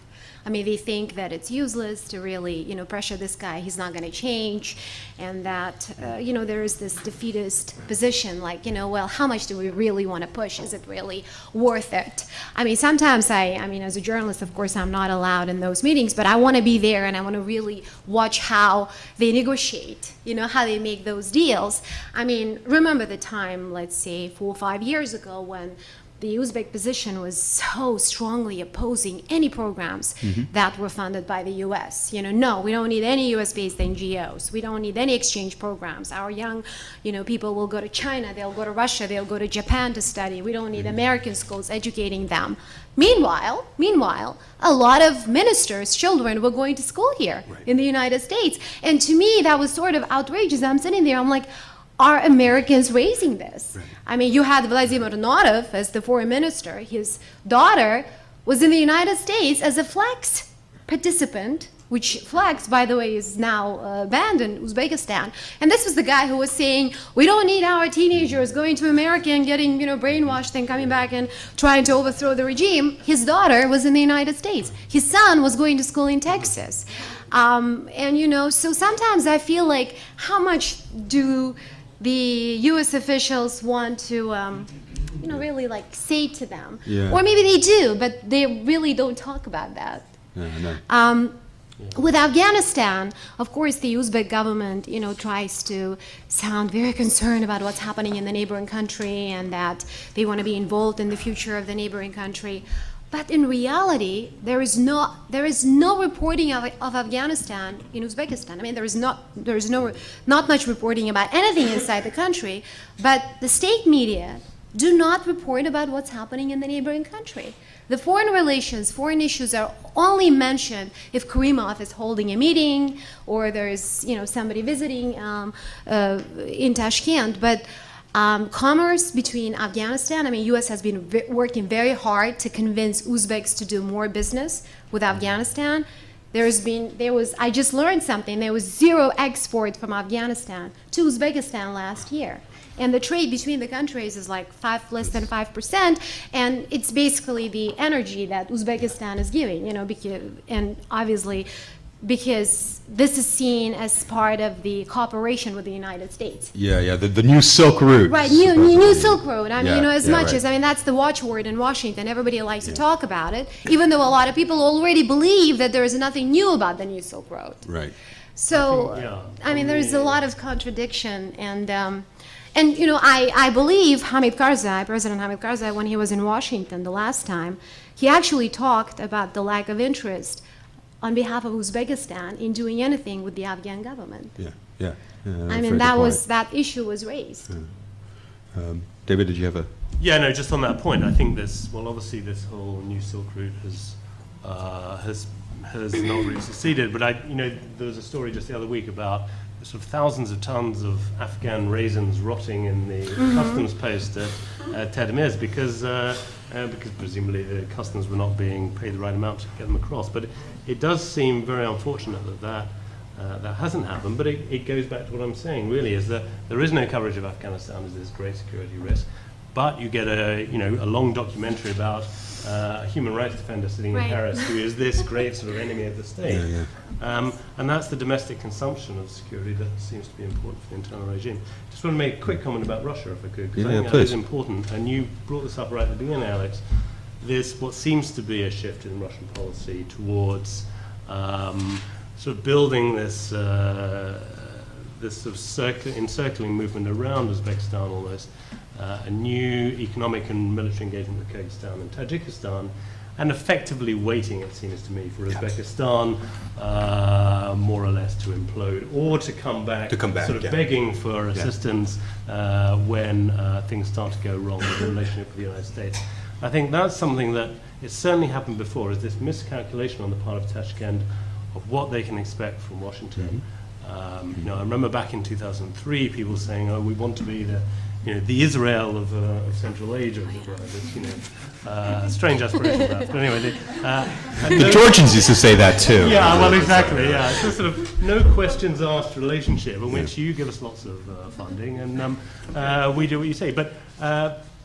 I mean, they think that it's useless to really, pressure this guy. He's not going to change, and that, there is this defeatist position, like, well, how much do we really want to push? Is it really worth it? I mean, sometimes as a journalist, of course, I'm not allowed in those meetings, but I want to be there, and I want to really watch how they negotiate, how they make those deals. I mean, remember the time, let's say, 4 or 5 years ago, when the Uzbek position was so strongly opposing any programs that were funded by the U.S. No, we don't need any U.S.-based NGOs. We don't need any exchange programs. Our young, people will go to China, they'll go to Russia, they'll go to Japan to study. We don't need American schools educating them. Meanwhile, a lot of ministers' children were going to school here in the United States. And to me, that was sort of outrageous. I'm sitting there, I'm like, are Americans raising this? Right. I mean, you had Vladimir Norov as the foreign minister. His daughter was in the United States as a flags participant, which flags, by the way, is now banned in Uzbekistan. And this was the guy who was saying, we don't need our teenagers going to America and getting, brainwashed and coming back and trying to overthrow the regime. His daughter was in the United States. His son was going to school in Texas. So sometimes I feel like, how much do the U.S. officials want to, really say to them? Yeah. Or maybe they do, but they really don't talk about that. Yeah, I know. With Afghanistan, of course, the Uzbek government, tries to sound very concerned about what's happening in the neighboring country, and that they want to be involved in the future of the neighboring country. But in reality, there is no reporting of Afghanistan in Uzbekistan. I mean, there is not much reporting about anything inside the country, but the state media do not report about what's happening in the neighboring country. The foreign issues are only mentioned if Karimov is holding a meeting, or there is somebody visiting in Tashkent. But Commerce between Afghanistan, I mean, U.S. has been working very hard to convince Uzbeks to do more business with Afghanistan. I just learned something, there was zero export from Afghanistan to Uzbekistan last year. And the trade between the countries is like less than 5%, and it's basically the energy that Uzbekistan is giving, you know, and obviously because this is seen as part of the cooperation with the United States. Yeah, the new Silk Route. Right, new Silk Road. I mean, Yeah, you know, as yeah, much right. as, I mean, that's the watchword in Washington. Everybody likes to talk about it, even though a lot of people already believe that there is nothing new about the new Silk Road. Right. So, Yeah. I mean, there's a lot of contradiction, and you know, I believe President Hamid Karzai, when he was in Washington the last time, he actually talked about the lack of interest on behalf of Uzbekistan in doing anything with the Afghan government. Yeah. I mean, that issue was raised. David, did you have a? Yeah, no, just on that point, I think obviously this whole new Silk Route has not really succeeded, but there was a story just the other week about sort of thousands of tons of Afghan raisins rotting in the customs post at Tedemirs because presumably the customs were not being paid the right amount to get them across. But it does seem very unfortunate that hasn't happened. But it goes back to what I'm saying really, is that there is no coverage of Afghanistan as this great security risk. But you get a long documentary about a human rights defender sitting Right. in Paris who is this great sort of enemy of the state. And that's the domestic consumption of security that seems to be important for the internal regime. Just want to make a quick comment about Russia, if I could, because I think that please. is important. And you brought this up right at the beginning, Alex. There's what seems to be a shift in Russian policy towards sort of building this sort of encircling movement around Uzbekistan almost, a new economic and military engagement with Kyrgyzstan and Tajikistan, and effectively waiting, it seems to me, for Uzbekistan more or less to implode or to come back sort of begging for assistance when things start to go wrong with the relationship with the United States. I think that's something that it's certainly happened before, is this miscalculation on the part of Tashkent of what they can expect from Washington. I remember back in 2003, people saying, "Oh, we want to be the Israel of Central Asia." Strange aspiration, perhaps. But anyway, The Georgians used to say that too. yeah, well, exactly. Yeah, it's a sort of no questions asked relationship in which you give us lots of funding and we do what you say.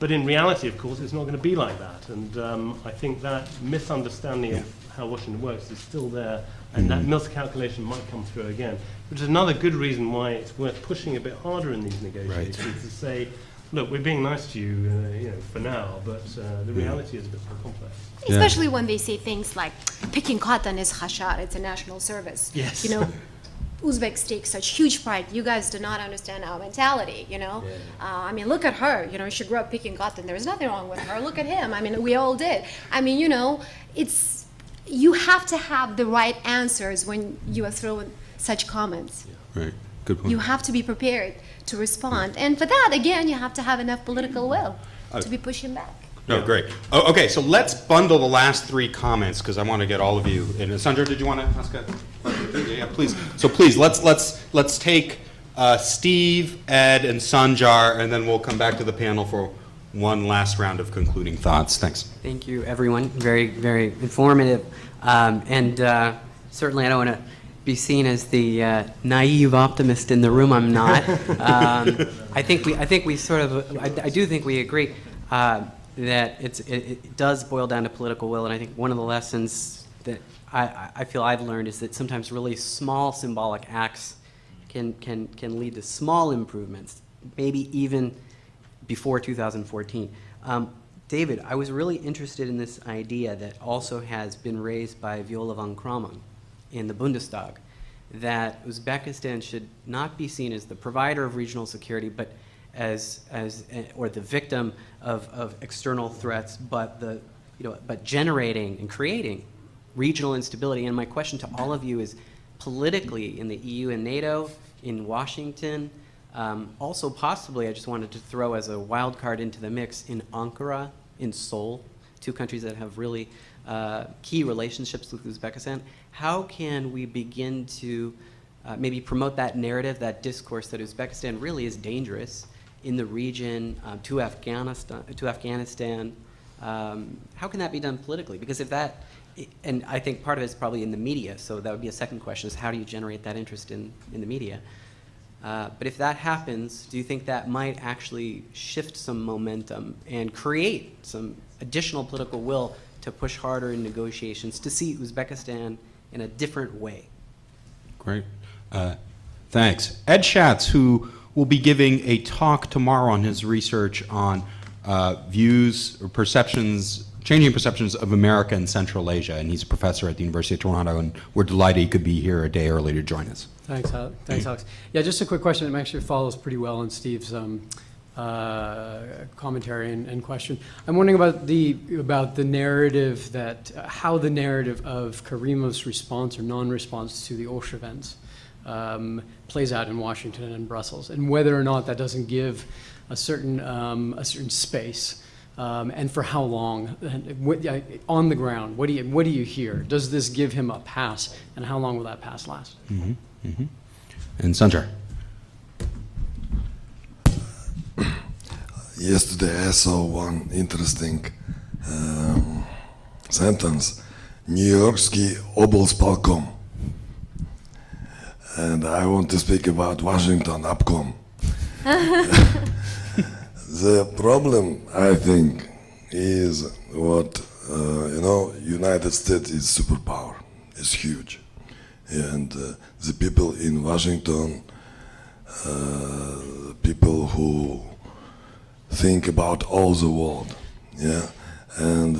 But in reality, of course, it's not going to be like that. And I think that misunderstanding of how Washington works is still there, and that miscalculation might come through again, which is another good reason why it's worth pushing a bit harder in these negotiations to say, look, we're being nice to you, for now, but the reality is a bit more complex. Especially when they say things like picking cotton is khashar, it's a national service. Yes. Uzbeks take such huge pride. You guys do not understand our mentality, I mean, look at her, she grew up picking cotton. There's nothing wrong with her. Look at him. I mean, we all did. I mean, you have to have the right answers when you are throwing such comments. Right. Good point. You have to be prepared to respond. And for that, again, you have to have enough political will to be pushing back. No, great. Oh, okay, so let's bundle the last three comments because I want to get all of you. And Sandra, did you want to ask a? Yeah, please. So please, let's take Steve, Ed, and Sanjar, and then we'll come back to the panel for one last round of concluding thoughts. Thanks. Thank you, everyone. Very, very informative. And certainly I don't want to be seen as the naive optimist in the room. I'm not. I do think we agree that it does boil down to political will. And I think one of the lessons that I feel I've learned is that sometimes really small symbolic acts can lead to small improvements, maybe even before 2014. David, I was really interested in this idea that also has been raised by Viola von Kramon in the Bundestag, that Uzbekistan should not be seen as the provider of regional security, but or the victim of external threats, but generating and creating regional instability. And my question to all of you is, politically in the EU and NATO, in Washington, also possibly, I just wanted to throw as a wild card into the mix, in Ankara, in Seoul, two countries that have really key relationships with Uzbekistan. How can we begin to maybe promote that narrative, that discourse that Uzbekistan really is dangerous in the region to Afghanistan. How can that be done politically? Because if that, and I think part of it is probably in the media, so that would be a second question, is how do you generate that interest in the media? But if that happens, do you think that might actually shift some momentum and create some additional political will to push harder in negotiations to see Uzbekistan in a different way? Great. Thanks. Ed Schatz, who will be giving a talk tomorrow on his research on views or perceptions, changing perceptions of America and Central Asia, and he's a professor at the University of Toronto, and we're delighted he could be here a day early to join us. Thanks, Alex. Yeah, just a quick question. It actually follows pretty well on Steve's commentary and question. I'm wondering about the narrative that how the narrative of Karimov's response or non-response to the Osh events plays out in Washington and Brussels, and whether or not that doesn't give a certain space. And for how long? On the ground, what do you hear? Does this give him a pass, and how long will that pass last? Mm-hmm. Mm-hmm. And Sanjar. Yesterday I saw one interesting sentence. Нью-Йоркский облсполком. And I want to speak about Washington обком. The problem, I think, is what, United States is superpower. It's huge. And the people in Washington, people who think about all the world, yeah? And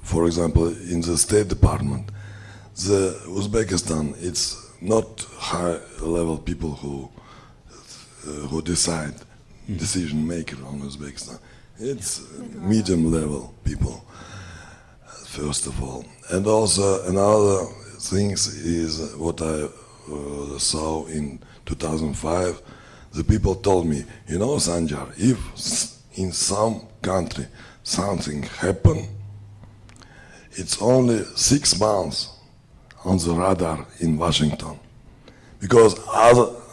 for example, in the State Department, the Uzbekistan, it's not high-level people who decide, decision maker on Uzbekistan. It's medium-level people, first of all. And also another thing is what I saw in 2005. The people told me, Sanjar, if in some country something happen, it's only 6 months on the radar in Washington. Because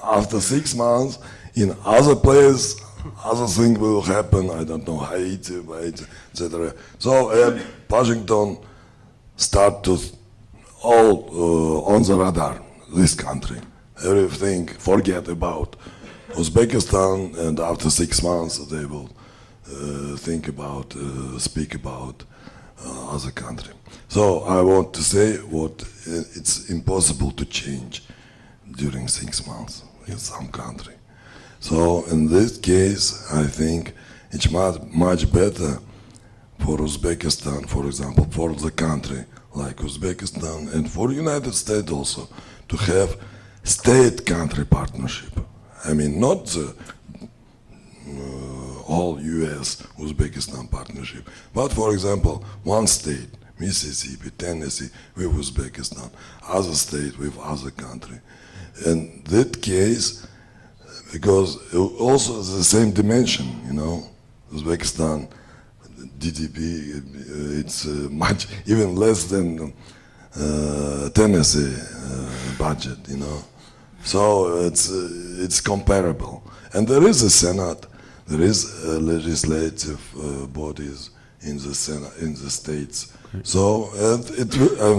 after 6 months, in other places, other things will happen, I don't know, Haiti, etc. So Washington start to all on the radar, this country. Everything, forget about Uzbekistan, and after 6 months they will think about, speak about other country. So I want to say what it's impossible to change during 6 months in some country. So in this case, I think it's much better for Uzbekistan, for example, for the country like Uzbekistan, and for United States also, to have state-country partnership. I mean, not the all U.S.-Uzbekistan partnership, but for example, one state, Mississippi, Tennessee, with Uzbekistan, other state with other country. In that case, because also the same dimension, Uzbekistan GDP, it's much, even less than Tennessee budget, So it's comparable. And there is a Senate, there is legislative bodies in the Senate, in the states. So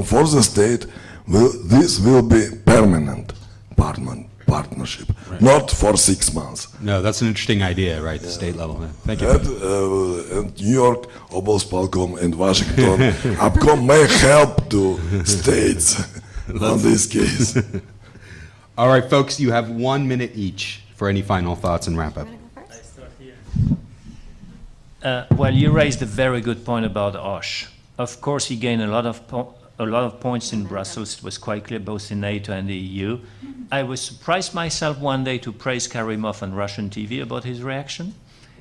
for the state, this will be permanent partnership, right. Not for 6 months. No, that's an interesting idea, right? The state level. Thank you. And New York, облсполком, and Washington, обком may help to states on this case. All right, folks, you have 1 minute each for any final thoughts and wrap up. Well, you raised a very good point about Osh. Of course, he gained a lot of points in Brussels. It was quite clear, both in NATO and the EU. I was surprised myself one day to praise Karimov on Russian TV about his reaction.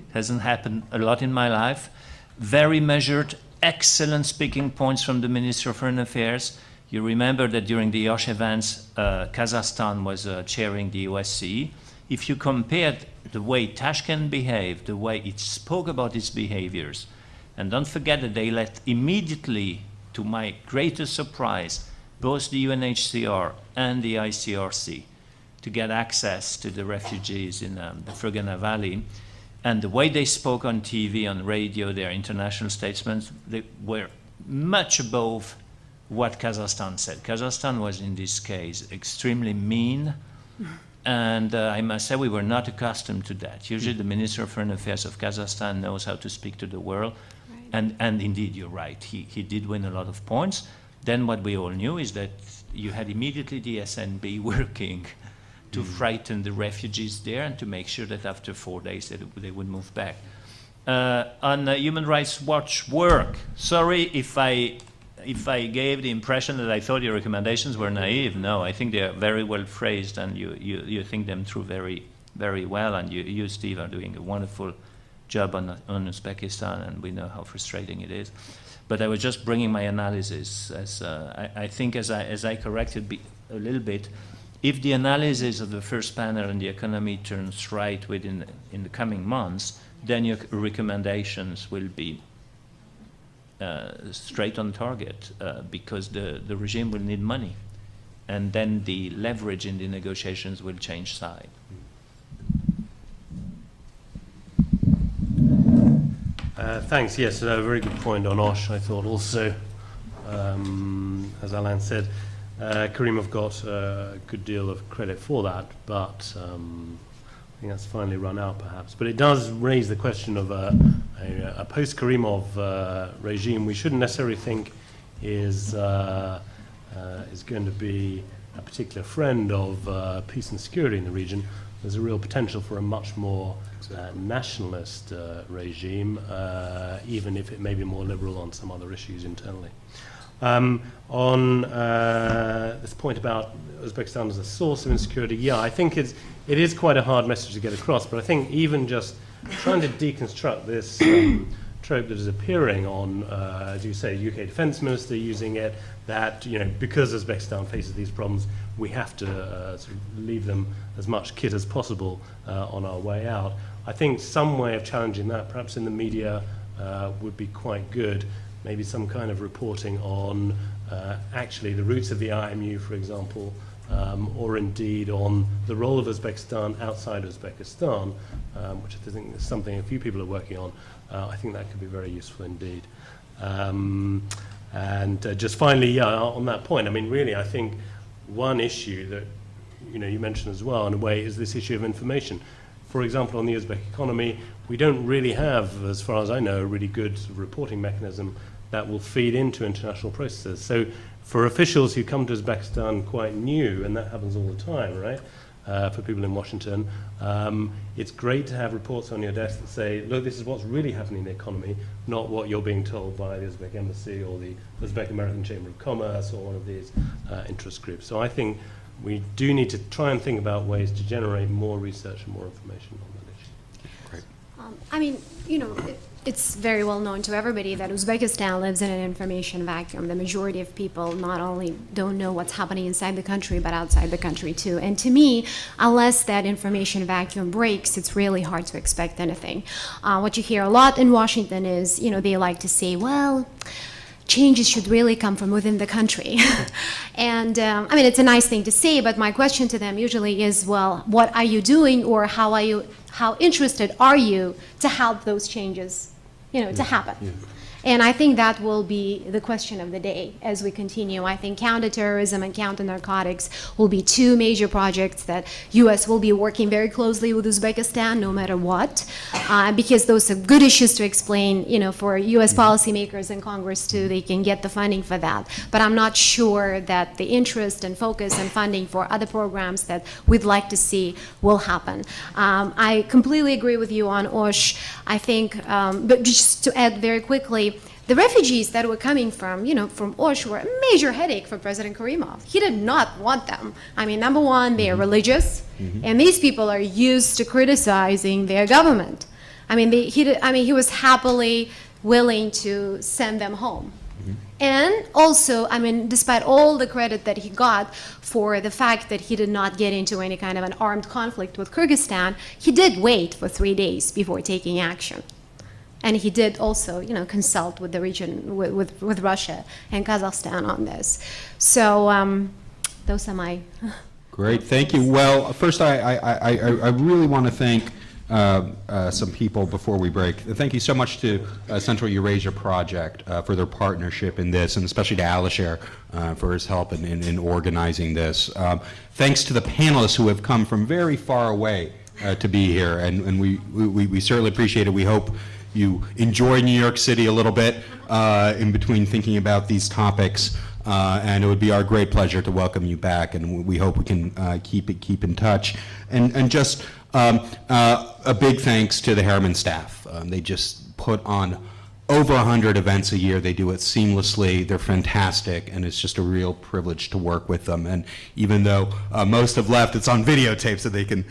It hasn't happened a lot in my life. Very measured, excellent speaking points from the Minister of Foreign Affairs. You remember that during the Osh events, Kazakhstan was chairing the OSCE. If you compared the way Tashkent behaved, the way it spoke about its behaviors, and don't forget that they let immediately, to my greatest surprise, both the UNHCR and the ICRC to get access to the refugees in the Fergana Valley. And the way they spoke on TV, on radio, their international statements, they were much above what Kazakhstan said. Kazakhstan was, in this case, extremely mean. And I must say, we were not accustomed to that. Usually the Minister of Foreign Affairs of Kazakhstan knows how to speak to the world. Right. And indeed, you're right. He did win a lot of points. Then what we all knew is that you had immediately the SNB working to frighten the refugees there and to make sure that after 4 days they would move back. On Human Rights Watch work, sorry if I gave the impression that I thought your recommendations were naive. No, I think they are very well phrased, and you think them through very, very well, and you, Steve, are doing a wonderful job on Uzbekistan, and we know how frustrating it is. But I was just bringing my analysis, as I think as I corrected a little bit, if the analysis of the first panel and the economy turns right in the coming months, then your recommendations will be straight on target, because the regime will need money, and then the leverage in the negotiations will change side. Thanks. Yes, a very good point on Osh, I thought also. As Alain said, Karimov got a good deal of credit for that, but I think that's finally run out perhaps. But it does raise the question of a post-Karimov regime we shouldn't necessarily think is going to be a particular friend of peace and security in the region. There's a real potential for a much more nationalist regime, even if it may be more liberal on some other issues internally. On this point about Uzbekistan as a source of insecurity, yeah, I think it is quite a hard message to get across, but I think even just trying to deconstruct this trope that is appearing on, as you say, UK Defence Minister using it, that, you know, because Uzbekistan faces these problems, we have to sort of leave them as much kit as possible on our way out. I think some way of challenging that, perhaps in the media, would be quite good. Maybe some kind of reporting on actually the roots of the IMU, for example, or indeed on the role of Uzbekistan outside Uzbekistan, which I think is something a few people are working on. I think that could be very useful indeed. And just finally, yeah, on that point, I mean, really, I think one issue that you mentioned as well, in a way, is this issue of information. For example, on the Uzbek economy, we don't really have, as far as I know, a really good reporting mechanism that will feed into international processes. So for officials who come to Uzbekistan quite new, and that happens all the time, right, for people in Washington, it's great to have reports on your desk that say, look, this is what's really happening in the economy, not what you're being told by the Uzbek Embassy or the Uzbek American Chamber of Commerce or one of these interest groups. So I think we do need to try and think about ways to generate more research and more information on that issue. Great. I mean, it's very well known to everybody that Uzbekistan lives in an information vacuum. The majority of people not only don't know what's happening inside the country, but outside the country too. And to me, unless that information vacuum breaks, it's really hard to expect anything. What you hear a lot in Washington is, they like to say, well, changes should really come from within the country. And I mean, it's a nice thing to say, but my question to them usually is, well, what are you doing, or how interested are you to help those changes, to happen? Yeah. And I think that will be the question of the day as we continue. I think counterterrorism and counter-narcotics will be two major projects that U.S. will be working very closely with Uzbekistan no matter what, because those are good issues to explain, for U.S. policymakers and Congress too. They can get the funding for that. But I'm not sure that the interest and focus and funding for other programs that we'd like to see will happen. I completely agree with you on Osh. I think, but just to add very quickly, the refugees that were coming from Osh were a major headache for President Karimov. He did not want them. I mean, number one, they are religious, and these people are used to criticizing their government. I mean, he was happily willing to send them home. And also, I mean, despite all the credit that he got for the fact that he did not get into any kind of an armed conflict with Kyrgyzstan, he did wait for 3 days before taking action. And he did also, consult with the region, with Russia and Kazakhstan on this. So those are my Great, thank you. Well, first, I really want to thank some people before we break. Thank you so much to Central Eurasia Project for their partnership in this, and especially to Alisher for his help in organizing this. Thanks to the panelists who have come from very far away to be here, and we certainly appreciate it. We hope you enjoy New York City a little bit in between thinking about these topics. And it would be our great pleasure to welcome you back, and we hope we can keep in touch. And just a big thanks to the Harriman staff. They just put on over 100 events a year. They do it seamlessly. They're fantastic, and it's just a real privilege to work with them. And even though most have left, it's on videotape so they can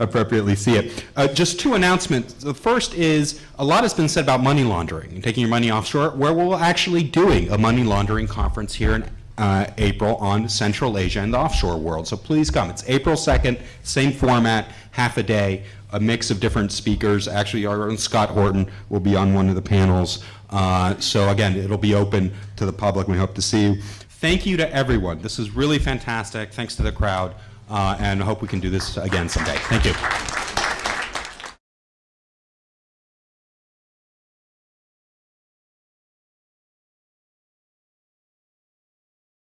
appropriately see it. Just two announcements. The first is, a lot has been said about money laundering and taking your money offshore, where we're actually doing a money laundering conference here in April on Central Asia and the offshore world. So please come. It's April 2nd, same format, half a day, a mix of different speakers. Actually, our own Scott Horton will be on one of the panels. So again, it'll be open to the public. We hope to see you. Thank you to everyone. This is really fantastic. Thanks to the crowd. And I hope we can do this again someday. Thank you.